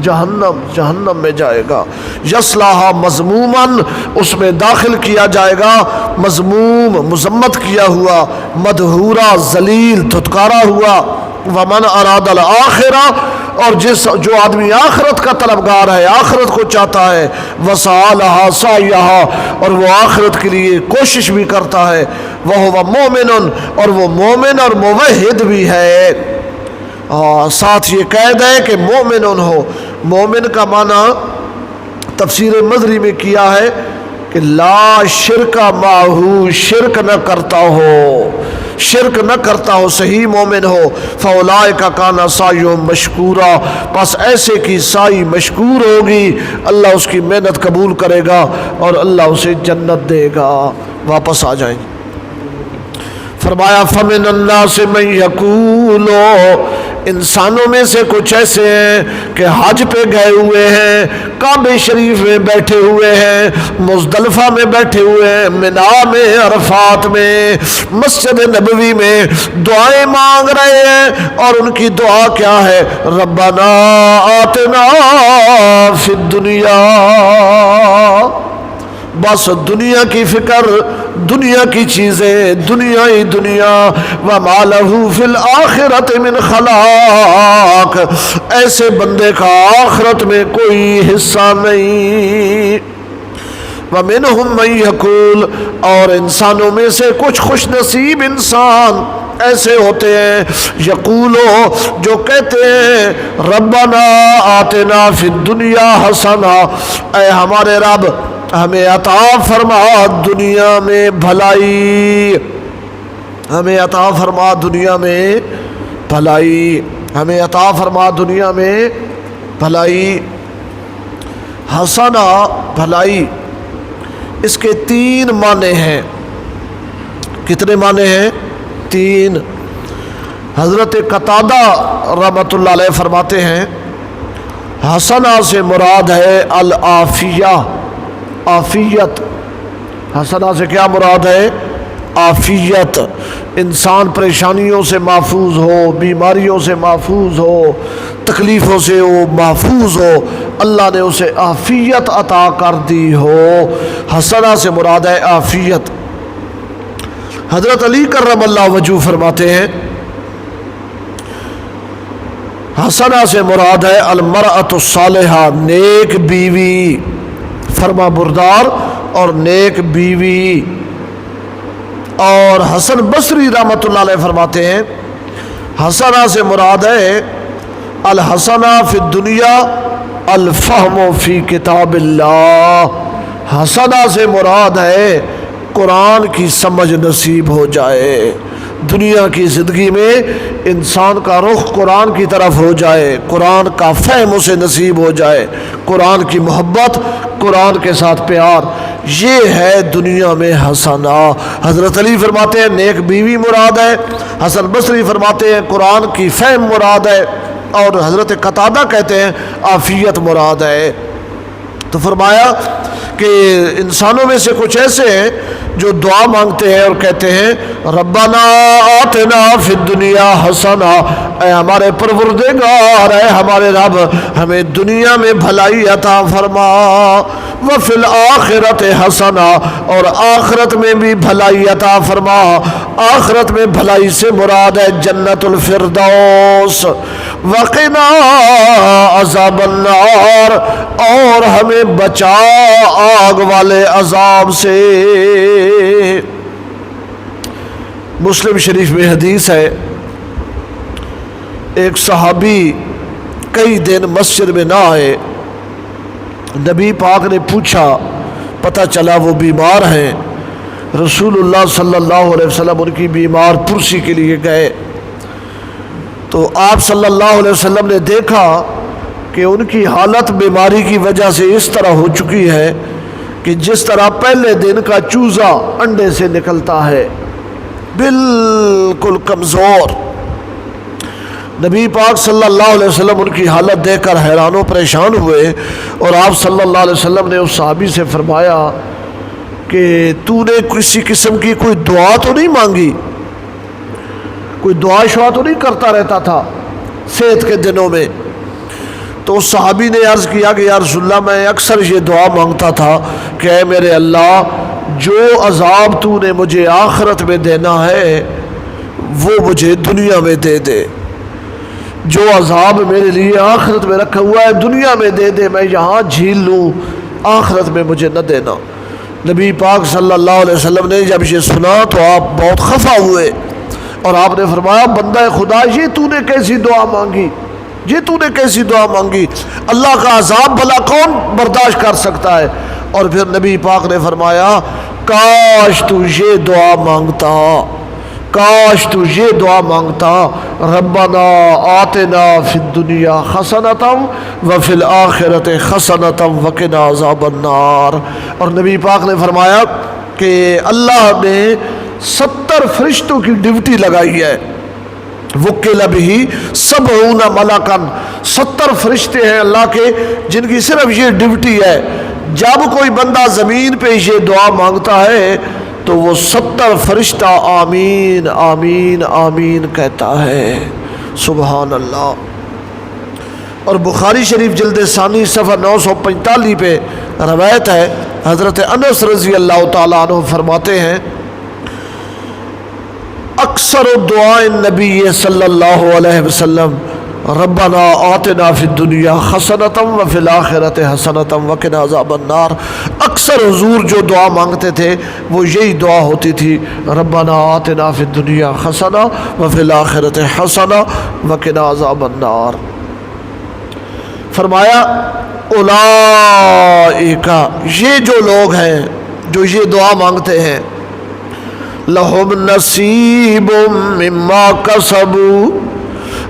جہنم، جہنم میں جائے گا، یصلاھا مذموماً اس میں داخل کیا جائے گا، مذموم مذمت کیا ہوا، مدحورا ذلیل دھتکارا ہوا۔ ومن اراد الآخرہ اور جو آدمی آخرت کا طلبگار ہے، آخرت کو چاہتا ہے، وسعی لہا سعیہا اور وہ آخرت کے لیے کوشش بھی کرتا ہے، وہو مومن اور وہ مومن اور موحد بھی ہے۔ ساتھ یہ قید ہے کہ مومن ہو۔ مومن کا معنی تفسیر مظری میں کیا ہے کہ لا شرک معہو، شرک نہ کرتا ہو، شرک نہ کرتا ہو، صحیح مومن ہو۔ فاولئک کان سعیہم مشکورا، پس ایسے کی سعی مشکور ہوگی، اللہ اس کی محنت قبول کرے گا اور اللہ اسے جنت دے گا۔ واپس آ جائیں۔ فرمایا فمن الناس من یقول، انسانوں میں سے کچھ ایسے ہیں کہ حج پہ گئے ہوئے ہیں، کعبہ شریف میں بیٹھے ہوئے ہیں، مزدلفہ میں بیٹھے ہوئے ہیں، منا میں، عرفات میں، مسجد نبوی میں دعائیں مانگ رہے ہیں، اور ان کی دعا کیا ہے؟ ربنا آتنا فی الدنیا، بس دنیا کی فکر، دنیا کی چیزیں، دنیا ہی دنیا۔ وما لہ فی الآخرۃ من خلاق، ایسے بندے کا آخرت میں کوئی حصہ نہیں۔ ومنہم من یقول، اور انسانوں میں سے کچھ خوش نصیب انسان ایسے ہوتے ہیں، یقولو جو کہتے ہیں ربنا آتنا فی الدنیا حسنہ، اے ہمارے رب ہمیں عطا فرما دنیا میں بھلائی، ہمیں عطا فرما دنیا میں بھلائی، ہمیں عطا فرما دنیا میں بھلائی۔ حسنہ بھلائی، اس کے 3 معنی ہیں۔ کتنے معنی ہیں؟ 3۔ حضرت قتادہ رحمۃ اللہ علیہ فرماتے ہیں حسنہ سے مراد ہے العافیہ، عافیت۔ حسنہ سے کیا مراد ہے؟ عافیت، انسان پریشانیوں سے محفوظ ہو، بیماریوں سے محفوظ ہو، تکلیفوں سے وہ محفوظ ہو، اللہ نے اسے عافیت عطا کر دی ہو۔ حسنہ سے مراد ہے عافیت۔ حضرت علی کرم اللہ وجہہ فرماتے ہیں حسنہ سے مراد ہے المرأۃ الصالحہ، نیک بیوی، فرما بردار اور نیک بیوی۔ اور حسن بصری رحمۃ اللہ علیہ فرماتے ہیں حسنہ سے مراد ہے الحسنہ فی الدنیا الفہم فی کتاب اللہ، حسنہ سے مراد ہے قرآن کی سمجھ نصیب ہو جائے، دنیا کی زندگی میں انسان کا رخ قرآن کی طرف ہو جائے، قرآن کا فہم اسے نصیب ہو جائے، قرآن کی محبت، قرآن کے ساتھ پیار، یہ ہے دنیا میں حسنہ۔ حضرت علی فرماتے ہیں نیک بیوی مراد ہے، حسن بصری فرماتے ہیں قرآن کی فہم مراد ہے، اور حضرت قتادہ کہتے ہیں عافیت مراد ہے۔ تو فرمایا کہ انسانوں میں سے کچھ ایسے ہیں جو دعا مانگتے ہیں اور کہتے ہیں ربنا آتنا فی الدنیا حسنہ، اے ہمارے پروردگار، اے ہمارے رب، ہمیں دنیا میں بھلائی عطا فرما، وفی الآخرۃ حسنہ، اور آخرت میں بھی بھلائی عطا فرما۔ آخرت میں بھلائی سے مراد ہے جنت الفردوس، وقنا عذاب النار، اور ہمیں بچا آگ والے عذاب سے۔ مسلم شریف میں حدیث ہے، ایک صحابی کئی دن مسجد میں نہ آئے، نبی پاک نے پوچھا، پتہ چلا وہ بیمار ہیں، رسول اللہ صلی اللہ علیہ وسلم ان کی بیمار پرسی کے لیے گئے، تو آپ صلی اللہ علیہ وسلم نے دیکھا کہ ان کی حالت بیماری کی وجہ سے اس طرح ہو چکی ہے کہ جس طرح پہلے دن کا چوزا انڈے سے نکلتا ہے، بالکل کمزور۔ نبی پاک صلی اللہ علیہ وسلم ان کی حالت دیکھ کر حیران و پریشان ہوئے، اور آپ صلی اللہ علیہ وسلم نے اس صحابی سے فرمایا کہ تو نے کسی قسم کی کوئی دعا تو نہیں مانگی، کوئی دعا شعا تو نہیں کرتا رہتا تھا صحت کے دنوں میں؟ تو اس صحابی نے عرض کیا کہ یا رسول اللہ میں اکثر یہ دعا مانگتا تھا کہ اے میرے اللہ، جو عذاب تو نے مجھے آخرت میں دینا ہے وہ مجھے دنیا میں دے دے، جو عذاب میرے لیے آخرت میں رکھا ہوا ہے دنیا میں دے دے، میں یہاں جھیل لوں، آخرت میں مجھے نہ دینا۔ نبی پاک صلی اللہ علیہ وسلم نے جب یہ سنا تو آپ بہت خفا ہوئے، اور آپ نے فرمایا بندہ خدا، یہ تو نے کیسی دعا مانگی، یہ تو نے کیسی دعا مانگی، اللہ کا عذاب بھلا کون برداشت کر سکتا ہے؟ اور پھر نبی پاک نے فرمایا کاش تو یہ دعا مانگتا، کاش تو یہ دعا مانگتا، ربنا آتنا فی الدنیا حسنۃ وفی الآخرۃ حسنۃ وقنا عذاب النار۔ اور نبی پاک نے فرمایا کہ اللہ نے 70 فرشتوں کی ڈیوٹی لگائی ہے، وکل بہ 70 ملکا، 70 فرشتے ہیں اللہ کے جن کی صرف یہ ڈیوٹی ہے، جب کوئی بندہ زمین پہ یہ دعا مانگتا ہے تو وہ 70 فرشتہ آمین آمین آمین کہتا ہے۔ سبحان اللہ۔ اور بخاری شریف جلد ثانی صفحہ 945 پہ روایت ہے، حضرت انس رضی اللہ تعالیٰ عنہ فرماتے ہیں اکثر دعاء النبی صلی اللہ علیہ وسلم ربنا آتنا فی الدنیا حسنۃ وفی الآخرۃ حسنۃ وقنا عذاب النار، اکثر حضور جو دعا مانگتے تھے وہ یہی دعا ہوتی تھی، ربنا آتنا فی الدنیا حسنہ وفی الآخرۃ حسنہ وقنا عذاب النار۔ فرمایا اولئک، یہ جو لوگ ہیں جو یہ دعا مانگتے ہیں، لہم نصیب مما کسبوا،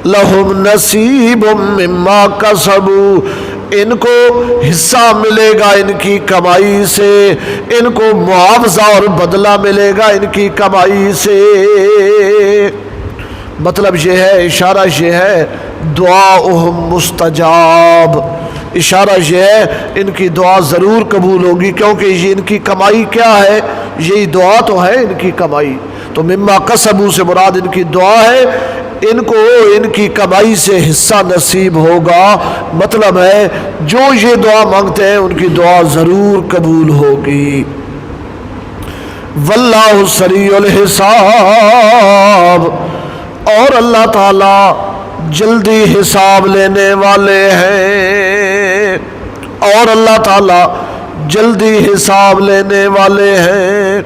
لہم نصیب مما کسبوا، ان کو حصہ ملے گا ان کی کمائی سے، ان کو معاوضہ اور بدلہ ملے گا ان کی کمائی سے۔ مطلب یہ ہے، اشارہ یہ ہے دعاؤہم مستجاب، اشارہ یہ ہے ان کی دعا ضرور قبول ہوگی، کیونکہ یہ ان کی کمائی کیا ہے، یہی دعا تو ہے ان کی کمائی۔ تو مما کسبوا سے مراد ان کی دعا ہے، ان کو ان کی کمائی سے حصہ نصیب ہوگا، مطلب ہے جو یہ دعا مانگتے ہیں ان کی دعا ضرور قبول ہوگی۔ واللہ سریع الحساب، اور اللہ تعالی جلدی حساب لینے والے ہیں، اور اللہ تعالی جلدی حساب لینے والے ہیں۔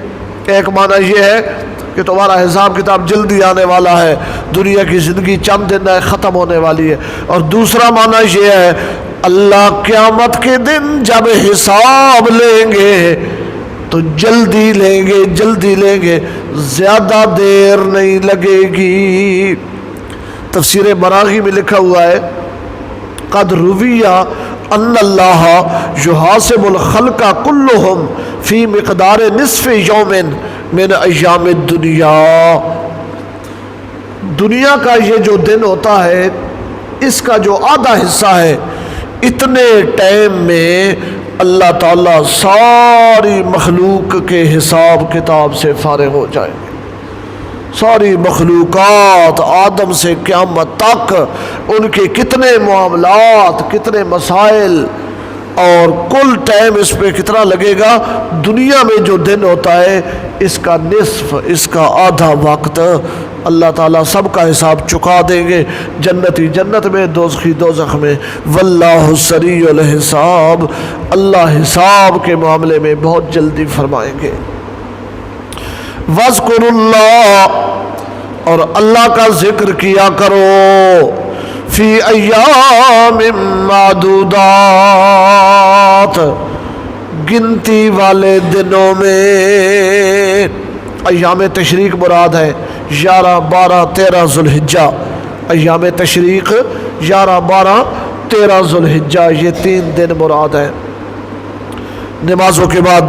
ایک معنی یہ ہے کہ تمہارا حساب کتاب جلدی آنے والا ہے، دنیا کی زندگی چند دن ہے ختم ہونے والی ہے۔ اور دوسرا معنی یہ ہے اللہ قیامت کے دن جب حساب لیں گے تو جلدی لیں گے، جلدی لیں گے، زیادہ دیر نہیں لگے گی۔ تفسیر مراغی میں لکھا ہوا ہے قد رویہ ان اللہ یحاسب الخلق کلہم فی مقدار نصف یوم من ایام الدنیا۔ دنیا کا یہ جو دن ہوتا ہے اس کا جو آدھا حصہ ہے، اتنے ٹائم میں اللہ تعالیٰ ساری مخلوق کے حساب کتاب سے فارغ ہو جائیں گے۔ ساری مخلوقات آدم سے قیامت تک ان کے کتنے معاملات، کتنے مسائل، اور کل ٹائم اس پہ کتنا لگے گا۔ دنیا میں جو دن ہوتا ہے اس کا نصف، اس کا آدھا وقت اللہ تعالیٰ سب کا حساب چکا دیں گے، جنتی جنت میں، دوزخی دوزخ میں۔ واللہ سریع الحساب، اللہ حساب کے معاملے میں بہت جلدی فرمائیں گے۔ وَاذْكُرُوا اللَّهَ، اور اللہ کا ذکر کیا کرو، فی ایام معدودات، گنتی والے دنوں میں۔ ایام تشریق مراد ہے 11، 12، 13 ذوالحجہ۔ ایام تشریق 11، 12، 13 ذوالحجہ، یہ 3 دن مراد ہیں۔ نمازوں کے بعد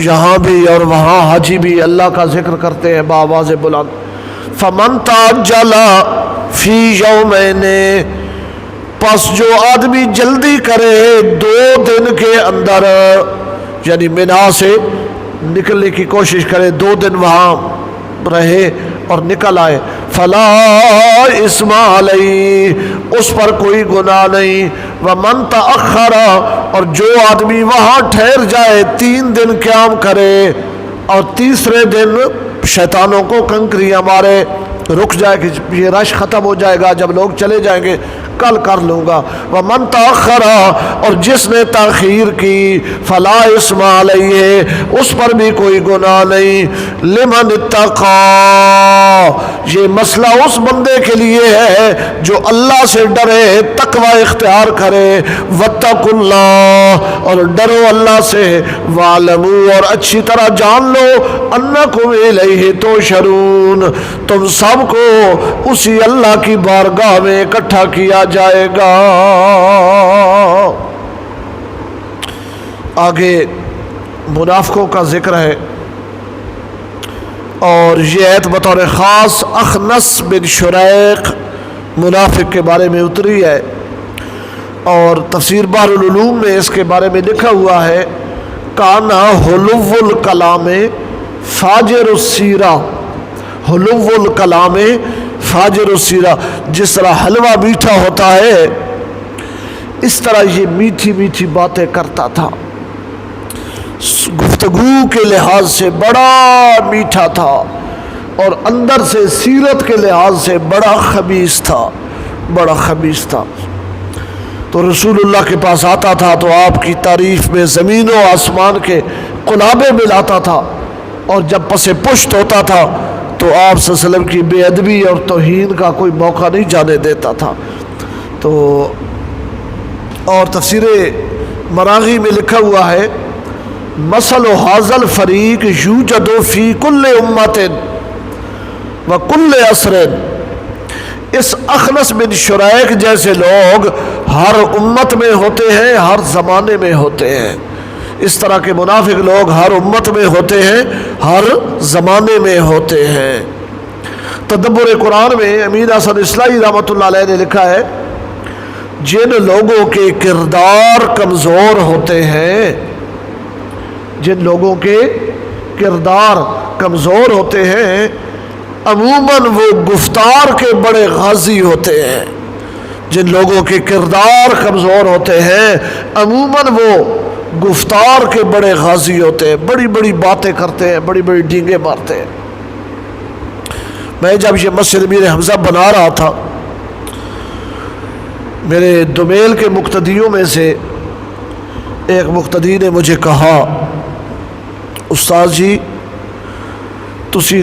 یہاں بھی اور وہاں حاجی بھی اللہ کا ذکر کرتے ہیں بآواز بلند۔ فمن تعجل فی یومین، پس جو آدمی جلدی کرے 2 دن کے اندر، یعنی منا سے نکلنے کی کوشش کرے، 2 دن وہاں رہے اور نکل آئے، فلا اسم علیہ، اس پر کوئی گناہ نہیں۔ ومن تأخر، اور جو آدمی وہاں ٹھہر جائے، 3 دن قیام کرے اور تیسرے دن شیطانوں کو کنکریاں مارے، رک جائے کہ یہ رش ختم ہو جائے گا، جب لوگ چلے جائیں گے کل کر لوں گا۔ ومن تأخر، اور جس نے تاخیر کی، فلا اسم علیہ، اس پر بھی کوئی گناہ نہیں۔ لمن اتقی، یہ مسئلہ اس بندے کے لیے ہے جو اللہ سے ڈرے، تقوی اختیار کرے۔ واتقوا اللہ، اور ڈرو اللہ سے۔ واعلموا، اور اچھی طرح جان لو، انکم الیہ تحشرون، تم سب کو اسی اللہ کی بارگاہ میں اکٹھا کیا جائے گا۔ آگے منافقوں کا ذکر ہے، اور یہ آیت بطور خاص اخنس بن شریق منافق کے بارے میں اتری ہے، اور تفسیر بحر العلوم میں اس کے بارے میں لکھا ہوا ہے کانا حلو الکلام فاجر السیرہ، حلو الکلام فاجر السیرہ، جس طرح حلوہ میٹھا ہوتا ہے اس طرح یہ میٹھی میٹھی باتیں کرتا تھا، گفتگو کے لحاظ سے بڑا میٹھا تھا، اور اندر سے سیرت کے لحاظ سے بڑا خبیث تھا، بڑا خبیث تھا۔ تو رسول اللہ کے پاس آتا تھا تو آپ کی تعریف میں زمین و آسمان کے قلابے ملاتا تھا، اور جب پس پشت ہوتا تھا تو آپ صلی اللہ علیہ وسلم کی بے ادبی اور توہین کا کوئی موقع نہیں جانے دیتا تھا۔ تو اور تفسیر مراغی میں لکھا ہوا ہے مثل ھذا الفریق یوجد فی کل امت و کل عصر، اس اخنس بن شریق جیسے لوگ ہر امت میں ہوتے ہیں، ہر زمانے میں ہوتے ہیں۔ اس طرح کے منافق لوگ ہر امت میں ہوتے ہیں، ہر زمانے میں ہوتے ہیں۔ تدبر قرآن میں امین حسن اصلاحی رحمۃ اللہ علیہ نے لکھا ہے جن لوگوں کے کردار کمزور ہوتے ہیں، جن لوگوں کے کردار کمزور ہوتے ہیں، عموماً وہ گفتار کے بڑے غازی ہوتے ہیں۔ جن لوگوں کے کردار کمزور ہوتے ہیں عموماً وہ گفتار کے بڑے غازی ہوتے ہیں، بڑی بڑی باتیں کرتے ہیں، بڑی بڑی ڈینگیں مارتے ہیں۔ میں جب یہ مسجد امیر حمزہ بنا رہا تھا، میرے دمیل کے مقتدیوں میں سے ایک مقتدی نے مجھے کہا استاد جی تسی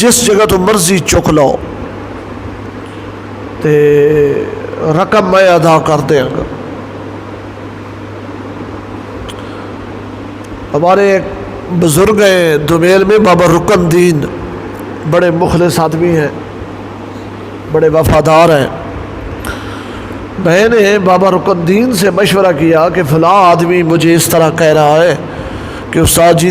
جس جگہ تو مرضی چک لو تے رقم میں ادا کر دیں گا. ہمارے ایک بزرگ ہیں دمیل میں بابا رکن دین، بڑے مخلص آدمی ہیں، بڑے وفادار ہیں. میں نے بابا رکن دین سے مشورہ کیا کہ فلاں آدمی مجھے اس طرح کہہ رہا ہے کہ استاد جی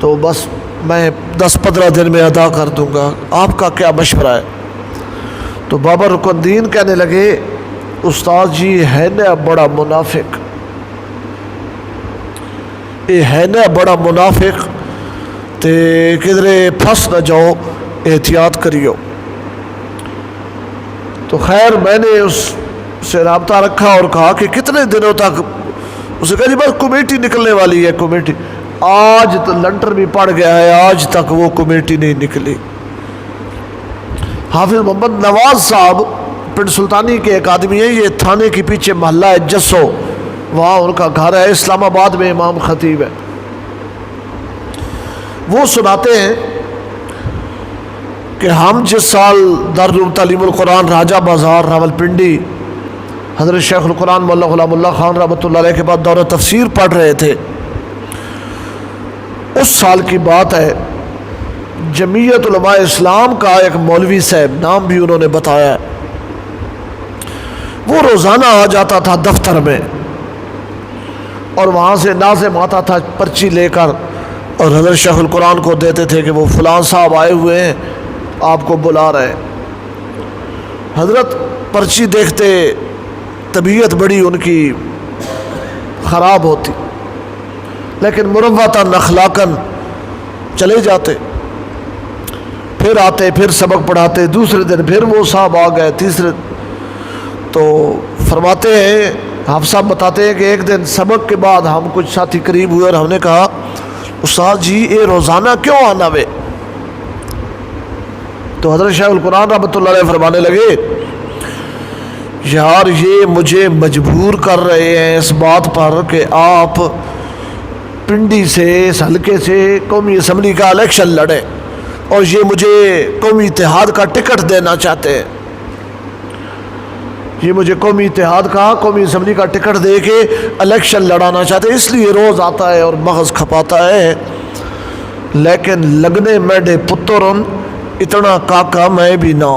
تو بس میں 10-15 دن میں ادا کر دوں گا، آپ کا کیا مشورہ ہے؟ تو بابا رکن دین کہنے لگے استاد جی ہے نا بڑا منافق، یہ ہے نا بڑا منافق تے کدھرے پھنس نہ جاؤ، احتیاط کریو. تو خیر میں نے اس سے رابطہ رکھا اور کہا کہ کتنے دنوں تک؟ اسے کہا جی بس کمیٹی نکلنے والی ہے. کمیٹی آج تو لنٹر بھی پڑ گیا ہے، آج تک وہ کمیٹی نہیں نکلی. حافظ محمد نواز صاحب پنڈ سلطانی کے ایک آدمی ہیں، یہ تھانے کے پیچھے محلہ ہے جسو، وہاں ان کا گھر ہے، اسلام آباد میں امام خطیب ہے. وہ سناتے ہیں کہ ہم جس سال دارالعلوم تعلیم القرآن راجہ بازار راولپنڈی حضرت شیخ القرآن مولانا غلام اللہ خان رحمۃ اللہ علیہ کے بعد دورہ تفسیر پڑھ رہے تھے، اس سال کی بات ہے. جمعیت علماء اسلام کا ایک مولوی صاحب، نام بھی انہوں نے بتایا ہے، وہ روزانہ آ جاتا تھا دفتر میں اور وہاں سے ناظم آتا تھا پرچی لے کر اور حضرت شیخ القرآن کو دیتے تھے کہ وہ فلاں صاحب آئے ہوئے ہیں، آپ کو بلا رہے ہیں. حضرت پرچی دیکھتے طبیعت بڑی ان کی خراب ہوتی، لیکن مروتاً اخلاقاً چلے جاتے، پھر آتے، پھر سبق پڑھاتے. دوسرے دن پھر وہ صاحب آ گئے، تیسرے. تو فرماتے ہیں، حافظ صاحب بتاتے ہیں کہ ایک دن سبق کے بعد ہم کچھ ساتھی قریب ہوئے اور ہم نے کہا استاد جی یہ روزانہ کیوں آنا وے؟ تو حضرت شیخ القرآن رحمۃ اللہ علیہ فرمانے لگے یار یہ مجھے مجبور کر رہے ہیں اس بات پر کہ آپ پنڈی سے، اس حلقے سے قومی اسمبلی کا الیکشن لڑیں اور یہ مجھے قومی اتحاد کا ٹکٹ دینا چاہتے ہیں. یہ مجھے قومی اتحاد کا، قومی اسمبلی کا ٹکٹ دے کے الیکشن لڑانا چاہتے ہیں، اس لیے روز آتا ہے اور مغز کھپاتا ہے. لیکن لگنے میڈے پترن اتنا کاکا میں بھی نہ.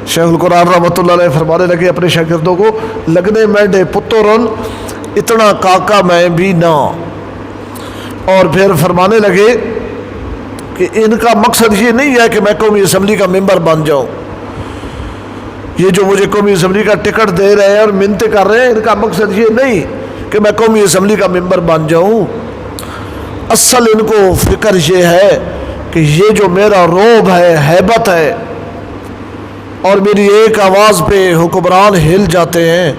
شیخ القرآن رحمۃ اللہ علیہ فرمانے لگے اپنے شاگردوں کو، لگنے میڈے پترن اتنا کاکا میں بھی نہ. اور پھر فرمانے لگے کہ ان کا مقصد یہ نہیں ہے کہ میں قومی اسمبلی کا ممبر بن جاؤں. یہ جو مجھے قومی اسمبلی کا ٹکٹ دے رہے ہیں اور منتیں کر رہے ہیں، ان کا مقصد یہ نہیں کہ میں قومی اسمبلی کا ممبر بن جاؤں. اصل ان کو فکر یہ ہے کہ یہ جو میرا روب ہے، ہیبت ہے، اور میری ایک آواز پہ حکمران ہل جاتے ہیں،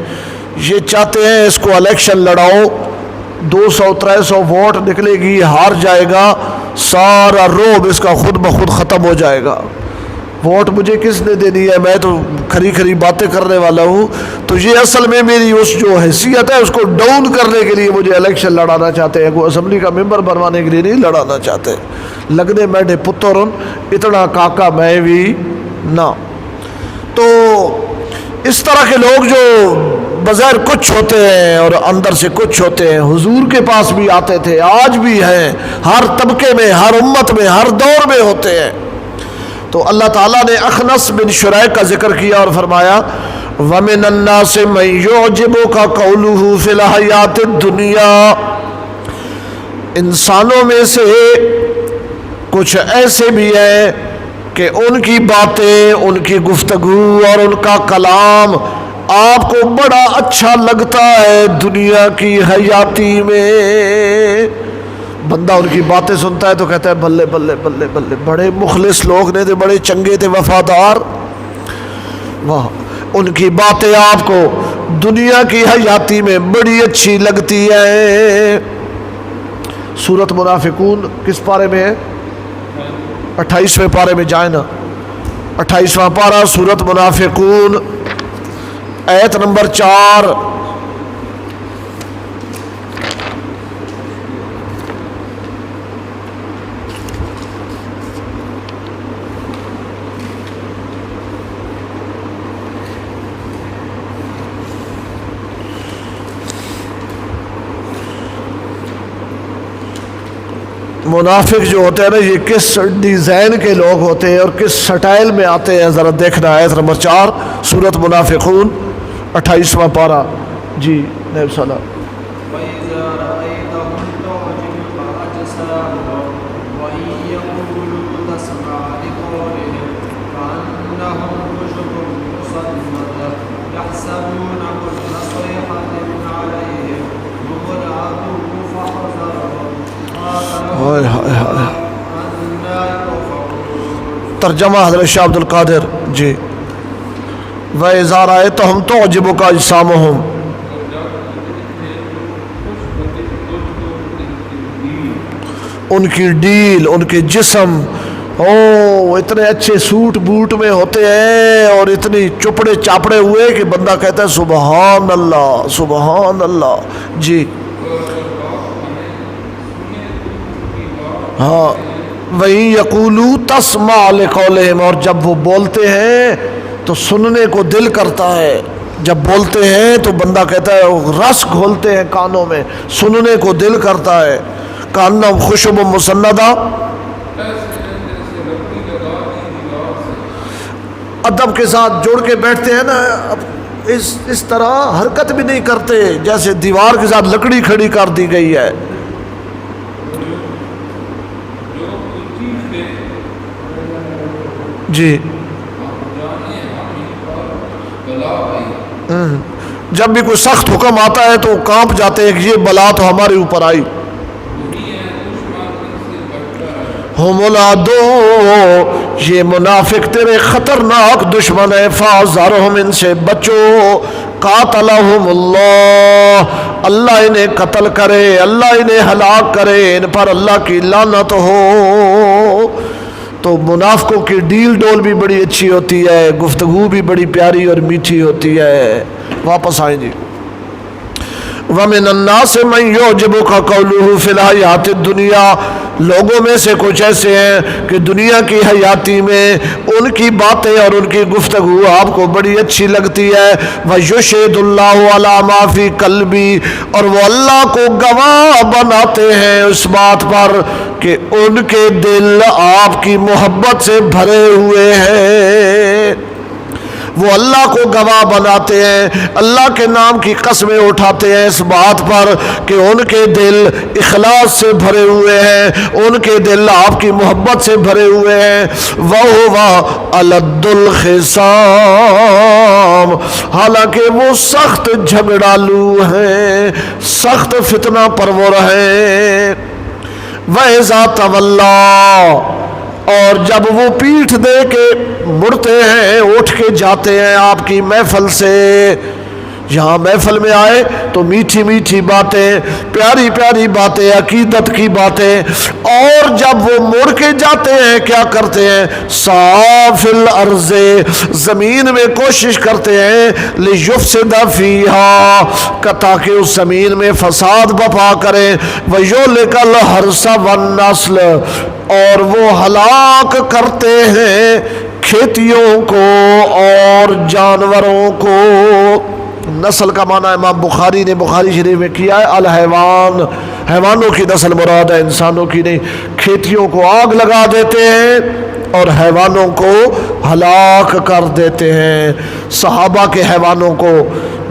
یہ چاہتے ہیں اس کو الیکشن لڑاؤ، 200-300 ووٹ نکلے گی، ہار جائے گا، سارا روب اس کا خود بخود ختم ہو جائے گا. ووٹ مجھے کس نے دینی ہے؟ میں تو کھری کھری باتیں کرنے والا ہوں. تو یہ اصل میں میری اس جو حیثیت ہے اس کو ڈاؤن کرنے کے لیے مجھے الیکشن لڑانا چاہتے ہیں، وہ اسمبلی کا ممبر بنوانے کے لیے نہیں لڑانا چاہتے. لگنے میڈے پترن اتنا کاکا میں بھی نہ. تو اس طرح کے لوگ جو بظاہر کچھ ہوتے ہیں اور اندر سے کچھ ہوتے ہیں، حضور کے پاس بھی آتے تھے، آج بھی ہیں، ہر طبقے میں، ہر امت میں، ہر دور میں ہوتے ہیں. تو اللہ تعالیٰ نے اخنس بن شریح کا ذکر کیا اور فرمایا وَمِنَ النَّاسِ مَن يُعْجِبُكَ قَوْلُهُ فِي الْحَيَاةِ الدُّنْيَا. انسانوں میں سے کچھ ایسے بھی ہیں کہ ان کی باتیں، ان کی گفتگو اور ان کا کلام آپ کو بڑا اچھا لگتا ہے دنیا کی حیاتی میں. بندہ ان کی باتیں سنتا ہے تو کہتا ہے بلے بلے بلے بلے، بڑے مخلص لوگ نے تھے، بڑے چنگے تھے، وفادار. واہ، ان کی باتیں آپ کو دنیا کی حیاتی میں بڑی اچھی لگتی ہے. سورۃ منافقون کس پارے میں ہے؟ 28ویں پارے میں جائیں نا، 28واں پارہ سورۃ منافقون. آیت نمبر 4. منافق جو ہوتے ہیں نا یہ کس ڈیزائن کے لوگ ہوتے ہیں اور کس سٹائل میں آتے ہیں ذرا دیکھنا. آیت نمبر 4 سورۃ منافقون 28واں پارہ. جی نیب صلاح. وَإِذَا رَأَيْتَهُمْ تُعْجِبُكَ أَجْسَامُهُمْ وَإِن يَقُولُوا تَسْمَعْ لِقَوْلِهِمْ كَأَنَّهُمْ خُشُبٌ مُّسَنَّدَةٌ يَحْسَبُونَ كُلَّ صَيْحَةٍ عَلَيْهِمْ هُمُ الْعَدُوُّ فَاحْذَرْهُمْ ترجمہ حضرت شاہ عبد القادر. جی وَإِذَا رَأَيْتَهُمْ تُعْجِبُكَ أَجْسَامُهُمْ، ان کی ڈیل، ان کے جسم، اتنے اچھے سوٹ بوٹ میں ہوتے ہیں اور اتنی چپڑے چاپڑے ہوئے کہ بندہ کہتا ہے سبحان اللہ سبحان اللہ. جی ہاں. وَإِن يَقُولُوا تَسْمَعْ لِقَوْلِهِمْ، اور جب وہ بولتے ہیں تو سننے کو دل کرتا ہے. جب بولتے ہیں تو بندہ کہتا ہے رس گھولتے ہیں کانوں میں، سننے کو دل کرتا ہے. کأنہم خشب مسندہ، ادب کے ساتھ جوڑ کے بیٹھتے ہیں نا، اس طرح حرکت بھی نہیں کرتے جیسے دیوار کے ساتھ لکڑی کھڑی کر دی گئی ہے. جی جب بھی کوئی سخت حکم آتا ہے تو کانپ جاتے ہیں کہ یہ بلا تو ہمارے اوپر آئی. ہم العدو، یہ منافق تیرے خطرناک دشمن ہے. فاحذرہم، ان سے بچو. قاتلہم اللہ، اللہ انہیں قتل کرے، اللہ انہیں ہلاک کرے، ان پر اللہ کی لعنت ہو. تو منافقوں کی ڈیل ڈول بھی بڑی اچھی ہوتی ہے، گفتگو بھی بڑی پیاری اور میٹھی ہوتی ہے. واپس آئیں جی. وَمِنَ النَّاسِ مَن يُعْجِبُكَ قَوْلُهُ فِي الْحَيَاةِ الدُّنْيَا، لوگوں میں سے کچھ ایسے ہیں کہ دنیا کی حیاتی میں ان کی باتیں اور ان کی گفتگو آپ کو بڑی اچھی لگتی ہے. وَيُشْهِدُ اللَّهُ عَلَى مَا فِي قَلْبِهِ، اور وہ اللہ کو گواہ بناتے ہیں اس بات پر کہ ان کے دل آپ کی محبت سے بھرے ہوئے ہیں. وہ اللہ کو گواہ بناتے ہیں، اللہ کے نام کی قسمیں اٹھاتے ہیں اس بات پر کہ ان کے دل اخلاص سے بھرے ہوئے ہیں، ان کے دل آپ کی محبت سے بھرے ہوئے ہیں. وَهُوَ أَلَدُّ الْخِصَامِ، حالانکہ وہ سخت جھگڑالو ہیں، سخت فتنہ پرور ہیں. وَإِذَا تَوَلَّىٰ، اور جب وہ پیٹھ دے کے مڑتے ہیں، اٹھ کے جاتے ہیں آپ کی محفل سے. یہاں محفل میں آئے تو میٹھی میٹھی باتیں، پیاری پیاری باتیں، عقیدت کی باتیں، اور جب وہ مڑ کے جاتے ہیں کیا کرتے ہیں؟ صاف الارض، زمین میں کوشش کرتے ہیں، لیفسد فیہا، تاکہ اس زمین میں فساد بپا کریں. ویہلک الحرث والنسل، اور وہ ہلاک کرتے ہیں کھیتیوں کو اور جانوروں کو. نسل کا معنی امام بخاری نے بخاری شریف میں کیا ہے الحیوان، حیوانوں کی نسل مراد ہے، انسانوں کی نہیں. کھیتیوں کو آگ لگا دیتے ہیں اور حیوانوں کو ہلاک کر دیتے ہیں. صحابہ کے حیوانوں کو،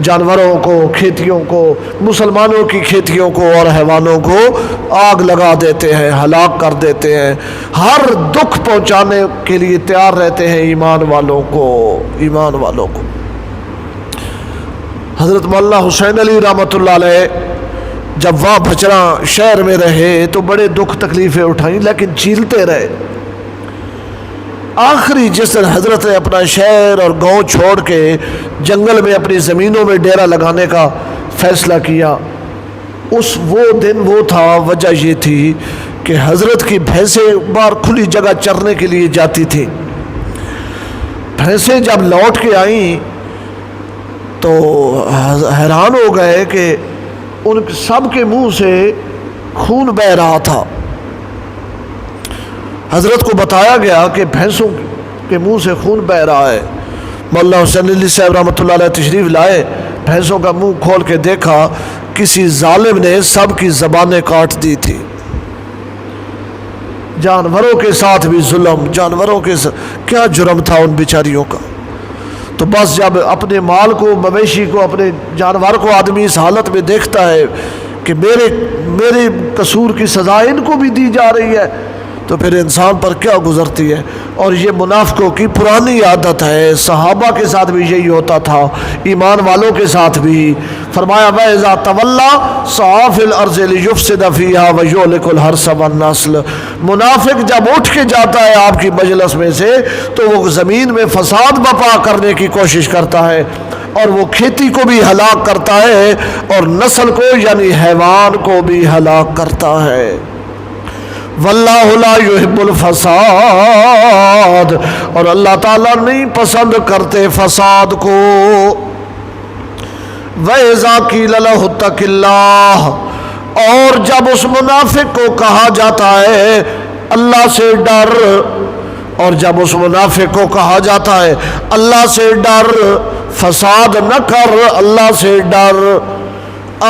جانوروں کو، کھیتیوں کو، مسلمانوں کی کھیتیوں کو اور حیوانوں کو آگ لگا دیتے ہیں، ہلاک کر دیتے ہیں. ہر دکھ پہنچانے کے لیے تیار رہتے ہیں ایمان والوں کو، ایمان والوں کو. حضرت مولانا حسین علی رحمۃ اللہ علیہ جب وہاں بھچرا شہر میں رہے تو بڑے دکھ تکلیفیں اٹھائیں لیکن چیلتے رہے. آخری جس دن حضرت نے اپنا شہر اور گاؤں چھوڑ کے جنگل میں اپنی زمینوں میں ڈیرا لگانے کا فیصلہ کیا، وہ دن وہ تھا، وجہ یہ تھی کہ حضرت کی بھینسیں باہر کھلی جگہ چرنے کے لیے جاتی تھیں. بھینسیں جب لوٹ کے آئیں تو حیران ہو گئے کہ ان سب کے منہ سے خون بہہ رہا تھا۔ حضرت کو بتایا گیا کہ بھینسوں کے منہ سے خون بہہ رہا ہے۔ مولانا حسین علی صاحب رحمۃ اللہ علیہ تشریف لائے، بھینسوں کا منہ کھول کے دیکھا، کسی ظالم نے سب کی زبانیں کاٹ دی تھی۔ جانوروں کے ساتھ بھی ظلم، جانوروں کے ساتھ کیا جرم تھا ان بیچاریوں کا۔ تو بس جب اپنے مال کو، مویشی کو، اپنے جانور کو آدمی اس حالت میں دیکھتا ہے کہ میرے قصور کی سزا ان کو بھی دی جا رہی ہے، تو پھر انسان پر کیا گزرتی ہے۔ اور یہ منافقوں کی پرانی عادت ہے، صحابہ کے ساتھ بھی یہی ہوتا تھا، ایمان والوں کے ساتھ بھی۔ فرمایا وَإِذَا تَوَلَّى سَعَىٰ فِي الْأَرْضِ لِيُفْسِدَ فِيهَا وَيُهْلِكَ الْحَرْثَ وَالنَّسْلَ۔ منافق جب اٹھ کے جاتا ہے آپ کی مجلس میں سے تو وہ زمین میں فساد برپا کرنے کی کوشش کرتا ہے، اور وہ کھیتی کو بھی ہلاک کرتا ہے اور نسل کو یعنی حیوان کو بھی ہلاک کرتا ہے۔ واللہ لا یحب الفساد، اور اللہ تعالیٰ نہیں پسند کرتے فساد کو۔ وَإِذَا قِيلَ لَهُ اتَّقِ اللَّهَ، اور جب اس منافق کو کہا جاتا ہے اللہ سے ڈر، اور جب اس منافق کو کہا جاتا ہے اللہ سے ڈر، فساد نہ کر، اللہ سے ڈر،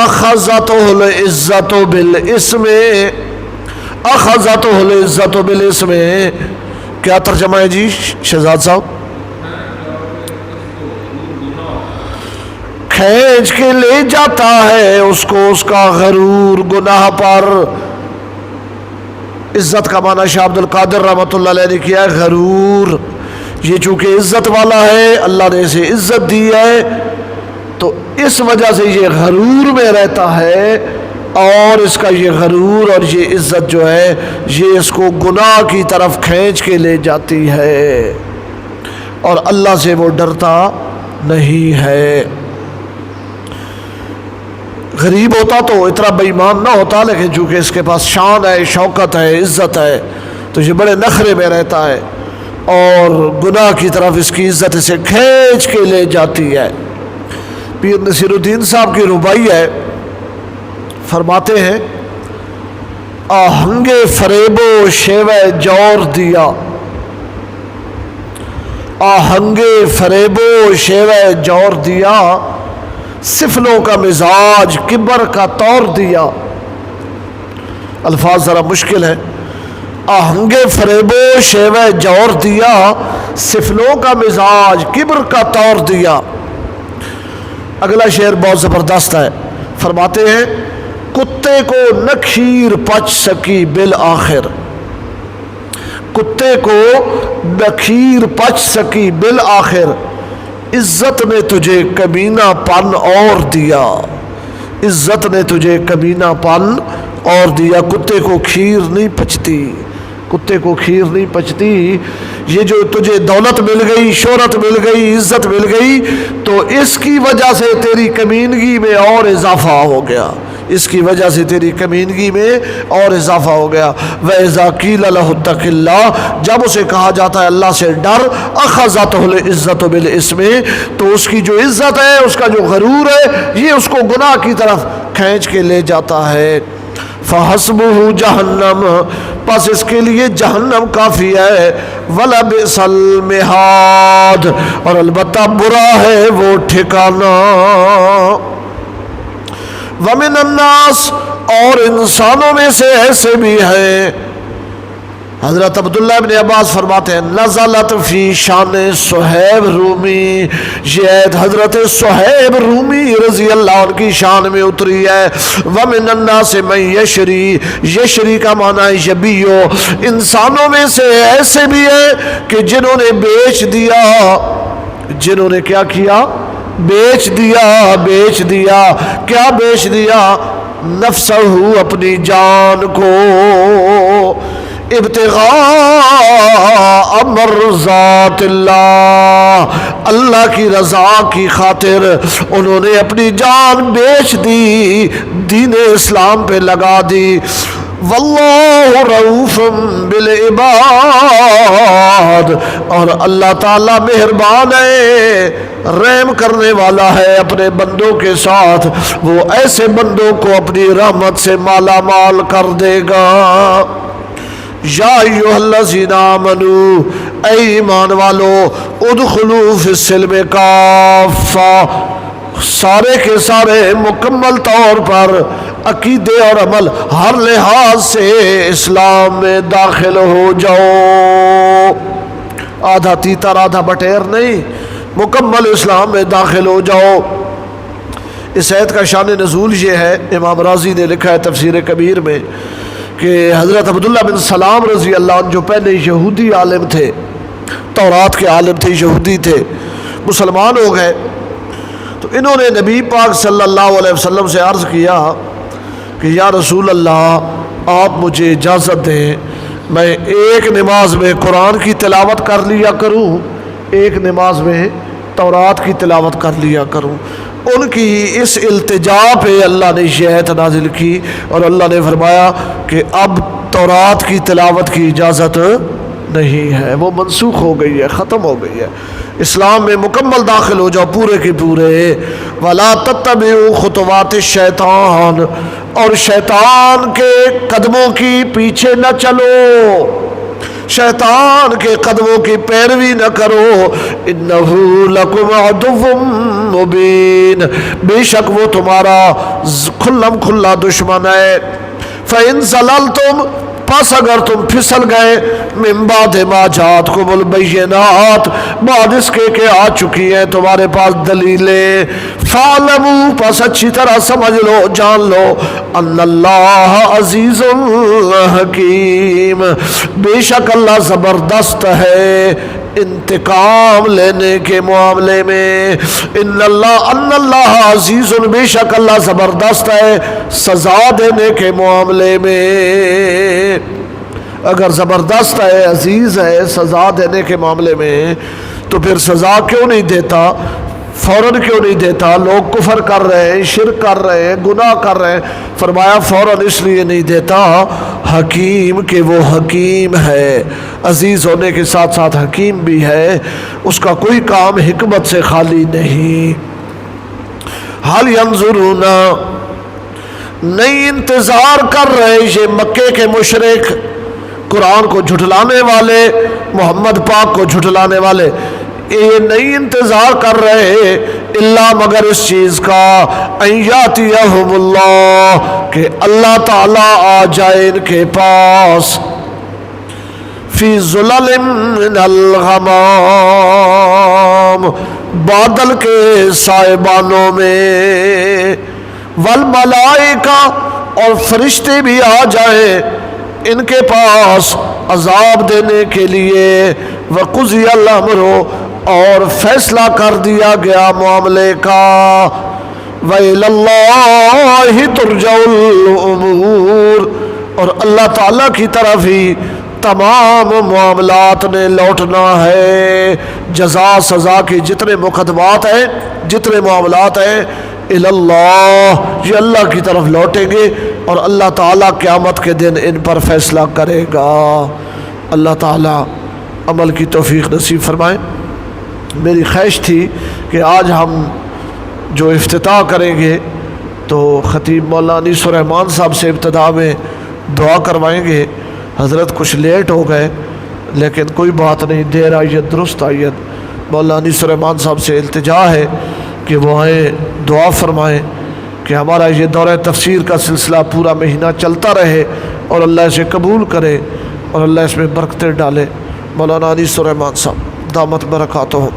اخذتہ العزت بالاسم، اخذتہ العزت بالاسم، کیا ترجمہ ہے جی شہزاد صاحب؟ کھینچ کے لے جاتا ہے اس کو اس کا غرور گناہ پر۔ عزت کا معنی شاہ عبد القادر رحمۃ اللہ علیہ نے کیا ہے غرور۔ یہ چونکہ عزت والا ہے، اللہ نے اسے عزت دی ہے، تو اس وجہ سے یہ غرور میں رہتا ہے، اور اس کا یہ غرور اور یہ عزت جو ہے یہ اس کو گناہ کی طرف کھینچ کے لے جاتی ہے، اور اللہ سے وہ ڈرتا نہیں ہے۔ غریب ہوتا تو اتنا بے ایمان نہ ہوتا، لیکن چونکہ اس کے پاس شان ہے، شوکت ہے، عزت ہے، تو یہ بڑے نخرے میں رہتا ہے، اور گناہ کی طرف اس کی عزت اسے کھینچ کے لے جاتی ہے۔ پیر نصیر الدین صاحب کی ربائی ہے، فرماتے ہیں آہنگ فریب و شیوہ جور دیا، آہنگ فریب و شیوہ جور دیا، سفلوں کا مزاج کبر کا طور دیا۔ الفاظ ذرا مشکل ہیں۔ آہنگ فریب و شیوہ جور دیا، سفلوں کا مزاج کبر کا طور دیا۔ اگلا شعر بہت زبردست ہے، فرماتے ہیں کتے کو نکھیر پچ سکی بالآخر، کتے کو نکھیر پچ سکی بالآخر، عزت نے تجھے کمینہ پن اور دیا، عزت نے تجھے کمینہ پن اور دیا۔ کتے کو کھیر نہیں پچتی، کتے کو کھیر نہیں پچتی۔ یہ جو تجھے دولت مل گئی، شہرت مل گئی، عزت مل گئی، تو اس کی وجہ سے تیری کمینگی میں اور اضافہ ہو گیا، اس کی وجہ سے تیری کمینگی میں اور اضافہ ہو گیا۔ وَإِذَا قِيلَ لَهُ اتَّقِ اللَّهَ، جب اسے کہا جاتا ہے اللہ سے ڈر، أَخَذَتْهُ الْعِزَّةُ بِالْإِسْمِ، تو اس کی جو عزت ہے، اس کا جو غرور ہے، یہ اس کو گناہ کی طرف کھینچ کے لے جاتا ہے۔ فَحَسْبُهُ جَهَنَّمُ، پس اس کے لیے جہنم کافی ہے۔ وَلَبِئْسَ الْمِہَادُ، اور البتہ برا ہے وہ ٹھکانہ۔ وَمِنَ النَّاسِ، اور انسانوں میں سے ایسے بھی ہیں۔ حضرت عبداللہ ابن عباس فرماتے ہیں نزلت فی شان صہیب رومی، یہ آیت حضرت صہیب رومی رضی اللہ عنہ کی شان میں اتری ہے۔ وَمِنَ النَّاسِ مَن یشری، یشری کا معنی ہے یبیع، انسانوں میں سے ایسے بھی ہیں کہ جنہوں نے بیچ دیا، جنہوں نے کیا کیا؟ بیچ دیا، بیچ دیا۔ کیا بیچ دیا؟ نفسہ، اپنی جان کو، ابتغاء مرضات اللہ، اللہ کی رضا کی خاطر انہوں نے اپنی جان بیچ دی، دین اسلام پہ لگا دی۔ واللہ رؤوف بالعباد، اور اللہ تعالیٰ مہربان ہے، رحم کرنے والا ہے اپنے بندوں کے ساتھ، وہ ایسے بندوں کو اپنی رحمت سے مالا مال کر دے گا۔ یا ایھا الذین آمنوا، اے ایمان والو، ادخلوا فی السلم کافہ، سارے کے سارے مکمل طور پر عقیدے اور عمل ہر لحاظ سے اسلام میں داخل ہو جاؤ، آدھا تیتر آدھا بٹیر نہیں، مکمل اسلام میں داخل ہو جاؤ۔ اس آیت کا شان نزول یہ ہے، امام راضی نے لکھا ہے تفسیر کبیر میں کہ حضرت عبداللہ بن سلام رضی اللہ عنہ جو پہلے یہودی عالم تھے، تورات کے عالم تھے، یہودی تھے، مسلمان ہو گئے، تو انہوں نے نبی پاک صلی اللہ علیہ وسلم سے عرض کیا کہ یا رسول اللہ، آپ مجھے اجازت دیں میں ایک نماز میں قرآن کی تلاوت کر لیا کروں، ایک نماز میں تورات کی تلاوت کر لیا کروں۔ ان کی اس التجا پہ اللہ نے یہ آیت نازل کی اور اللہ نے فرمایا کہ اب تورات کی تلاوت کی اجازت نہیں ہے، وہ منسوخ ہو گئی ہے، ختم ہو گئی ہے، اسلام میں مکمل داخل ہو جاؤ پورے کے پورے۔ وَلَا تَتَّبِعُوا خُطُوَاتِ الشَّيْطَانِ، اور شیطان کے قدموں کی پیچھے نہ چلو، شیطان کے قدموں کی پیروی نہ کرو، اِنَّهُ لَكُمْ عَدُوٌّ مُبِينٌ، بے شک وہ تمہارا کھلم کھلا دشمن ہے۔ فَإِن زَلَلْتُمْ، پس اگر تم پھسل گئے، من بعد ما جاءتکم البینات، بعد اس کے کہ آ چکی ہیں تمہارے پاس دلیلیں، فَاعْلَمُوا، پس اچھی طرح سمجھ لو، جان لو، ان اللہ عزیز حکیم، بے شک اللہ زبردست ہے انتقام لینے کے معاملے میں۔ ان اللہ عزیز، بے شک اللہ زبردست ہے سزا دینے کے معاملے میں۔ اگر زبردست ہے، عزیز ہے سزا دینے کے معاملے میں، تو پھر سزا کیوں نہیں دیتا؟ فوراً کیوں نہیں دیتا؟ لوگ کفر کر رہے ہیں، شرک کر رہے ہیں، گناہ کر رہے ہیں، فرمایا فوراً اس لیے نہیں دیتا حکیم کہ وہ حکیم ہے، عزیز ہونے کے ساتھ ساتھ حکیم بھی ہے، اس کا کوئی کام حکمت سے خالی نہیں۔ حال ینظرون، نہیں انتظار کر رہے یہ مکے کے مشرک، قرآن کو جھٹلانے والے، محمد پاک کو جھٹلانے والے، یہ نہیں انتظار کر رہے اللہ مگر اس چیز کا، ان یاتیہم اللہ، کہ اللہ تعالیٰ آ جائے ان کے پاس، فی ظلل من الغمام، بادل کے سائبانوں میں، والملائکہ، اور فرشتے بھی آ جائیں ان کے پاس عذاب دینے کے لیے، وقضی الامر، اور فیصلہ کر دیا گیا معاملے کا، وَإِلَى اللَّهِ تُرْجَعُ الْأُمُورُ، اور اللہ تعالیٰ کی طرف ہی تمام معاملات نے لوٹنا ہے، جزا سزا کے جتنے مقدمات ہیں، جتنے معاملات ہیں، اِلَى اللَّهِ، یہ اللہ کی طرف لوٹیں گے، اور اللہ تعالیٰ قیامت کے دن ان پر فیصلہ کرے گا۔ اللہ تعالیٰ عمل کی توفیق نصیب فرمائے۔ میری خواہش تھی کہ آج ہم جو افتتاح کریں گے تو خطیب مولانا سلیمان صاحب سے ابتدا میں دعا کروائیں گے، حضرت کچھ لیٹ ہو گئے لیکن کوئی بات نہیں، دیر آئیت درست آئیت، مولانا سلیمان صاحب سے التجا ہے کہ وہ آئیں دعا فرمائیں کہ ہمارا یہ دورہ تفسیر کا سلسلہ پورا مہینہ چلتا رہے اور اللہ اسے قبول کرے اور اللہ اس میں برکتیں ڈالے۔ مولانا علی سلیمان صاحب دامت برکاتہم۔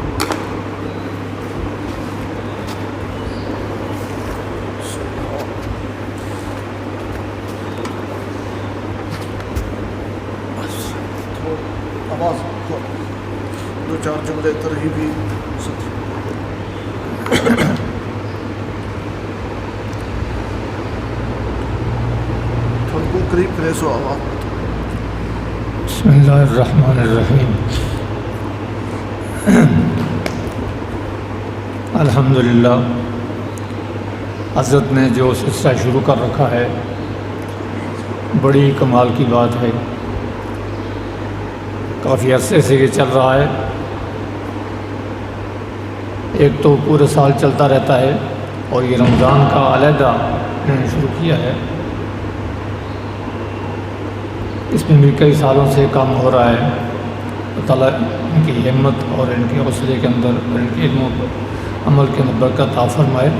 دو چار جملے ترغیبی قریب کرے سو آواز۔ بسم اللہ الرحمن الرحیم، الحمدللہ، حضرت نے جو سلسلہ شروع کر رکھا ہے بڑی کمال کی بات ہے، کافی عرصے سے یہ چل رہا ہے۔ ایک تو پورے سال چلتا رہتا ہے، اور یہ رمضان کا علیحدہ انہوں نے شروع کیا ہے۔ اس میں بھی کئی سالوں سے کام ہو رہا ہے۔ اللہ تعالیٰ ان کی ہمت اور ان کے حوصلے کے اندر اور ان کے علم و عمل کے اندر برکت عطا فرمائے،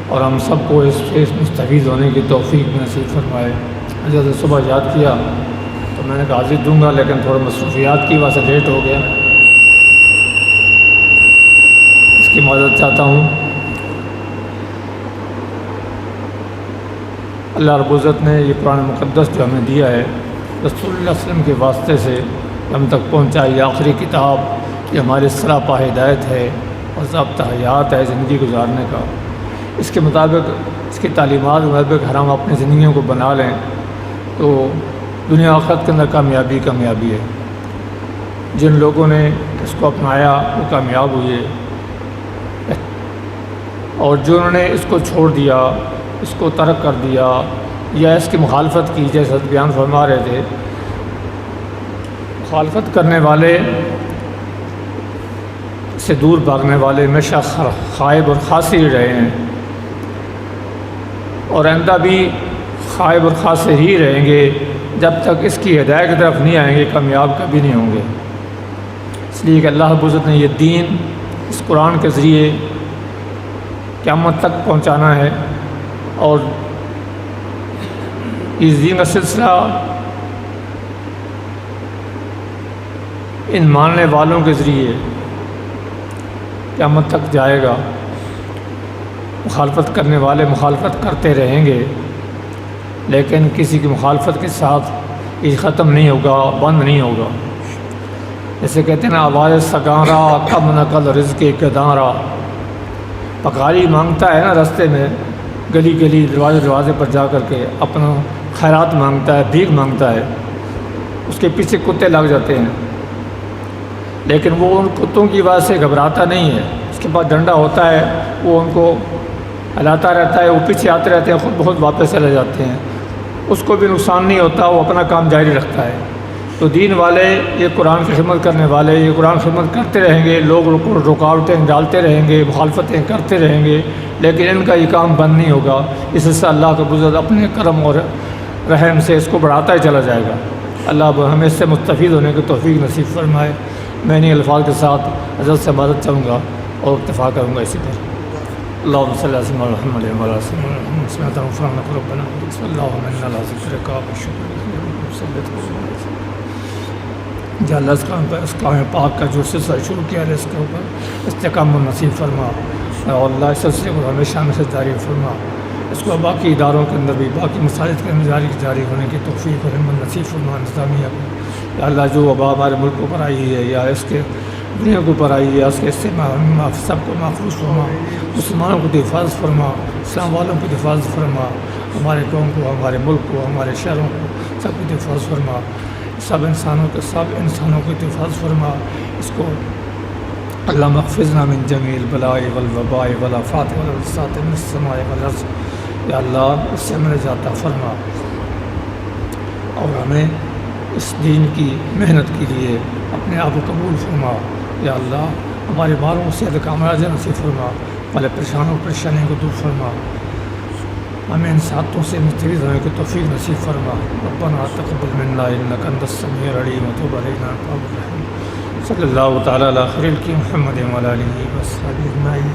اور ہم سب کو اس سے مستفید ہونے کی توفیق نصیب فرمائے۔ جیسے صبح یاد کیا تو میں نے کہا حاضر دوں گا، لیکن تھوڑا مصروفیات کی وجہ سے لیٹ ہو گیا، اس کی معذرت چاہتا ہوں۔ اللہ رب العزت نے یہ قرآن مقدس جو ہمیں دیا ہے، رسول اللہ صلی اللہ علیہ وسلم کے واسطے سے ہم تک پہنچائی آخری کتاب، یہ ہمارے سراپا ہدایت ہے اور ضابطہ حیات ہے زندگی گزارنے کا۔ اس کے مطابق، اس کی تعلیمات کے مطابق ہر ہم اپنی زندگیوں کو بنا لیں تو دنیا آخرت کے اندر کامیابی ہے۔ جن لوگوں نے اس کو اپنایا وہ کامیاب ہوئے، اور جنہوں نے اس کو چھوڑ دیا، اس کو ترک کر دیا یا اس کی مخالفت کی، جیسے بیان فرما رہے تھے، مخالفت کرنے والے سے دور بھاگنے والے ہمیشہ خائب اور خاسر رہے ہیں، اور آئندہ بھی خائب اور خاسر ہی رہیں گے جب تک اس کی ہدایت کی طرف نہیں آئیں گے، کامیاب کبھی نہیں ہوں گے۔ اس لیے کہ اللہ رب العزت نے یہ دین اس قرآن کے ذریعے قیامت تک پہنچانا ہے، اور اس دین کا سلسلہ ان ماننے والوں کے ذریعے قیامت تک جائے گا۔ مخالفت کرنے والے مخالفت کرتے رہیں گے، لیکن کسی کی مخالفت کے ساتھ یہ ختم نہیں ہوگا، بند نہیں ہوگا۔ جیسے کہتے ہیں نا، آواز سگارا کم نقل رزق گدارا، پکاری مانگتا ہے نا راستے میں، گلی گلی دروازے پر جا کر کے اپنا خیرات مانگتا ہے، بھیک مانگتا ہے، اس کے پیچھے کتے لگ جاتے ہیں، لیکن وہ ان کتوں کی وجہ سے گھبراتا نہیں ہے۔ اس کے پاس ڈنڈا ہوتا ہے، وہ ان کو ہلاتا رہتا ہے، وہ پیچھے آتے رہتے ہیں، خود بخود واپس چلے جاتے ہیں، اس کو بھی نقصان نہیں ہوتا، وہ اپنا کام جاری رکھتا ہے۔ تو دین والے، یہ قرآن کی خدمت کرنے والے، یہ قرآن کی خدمت کرتے رہیں گے، لوگ رکاوٹیں ڈالتے رہیں گے، مخالفتیں کرتے رہیں گے، لیکن ان کا یہ کام بند نہیں ہوگا۔ اس سے اللہ کا بزرگ اپنے کرم اور رحم سے اس کو بڑھاتا ہی چلا جائے گا۔ اللہ ہمیں اس سے مستفید ہونے کی توفیق نصیب فرمائے۔ میں انہیں الفاظ کے ساتھ حضرت سے عبادت چاہوں گا اور اکتفا کروں گا اسی پر۔ اللہم صلی اللہ علیہ محمد وعلی آل محمد بسم اللہ ربنا بسم اللہ من اللہ ذکرک یا اللہ اس کام پاک کا جو سلسلہ شروع کیا ہے، اس کے اوپر استقامت نصیب فرما، اور اللہ اس سلسلے کو ہمیشہ ہمیشہ جاری فرما، اس کو باقی اداروں کے اندر بھی، باقی مساجد کے اندر جاری ہونے کی توفیق اور ہمت نصیب فرما انتظامیہ کو۔ یا اللہ جو وبا ہمارے ملک کو پر آئی ہے یا اس کے دنیا کو پر آئی ہے، اس کے اس سے سب کو محفوظ فرما، مسلمانوں کو حفاظت فرما، اسلام والوں کو حفاظت فرما، ہمارے قوم کو، ہمارے ملک کو، ہمارے شہروں کو سب کو حفاظت فرما، سب انسانوں کو حفاظت فرما۔ اس کو اللہ محفظنا من جمیع البلاء والوباء والآفات والسات من السماء والارض، یا اللہ اس سے ہمیں نجات عطا فرما، اور ہمیں اس دین کی محنت کے لیے اپنے آپ کو قبول فرما۔ یا اللہ ہمارے باروں سے کامراض نصیب فرما، ہمارے پریشانیوں کو دور فرما، ہمیں ان ساتوں سے مستفید ہونے کی توفیق نصیب فرما۔ ربنا تقبل منا انک انت السمیع العلیم وتب علینا انت التواب الرحیم۔ صلی اللہ تعالیٰ علی خیر الخلق محمد وعلی آلہ وصحبہ اجمعین۔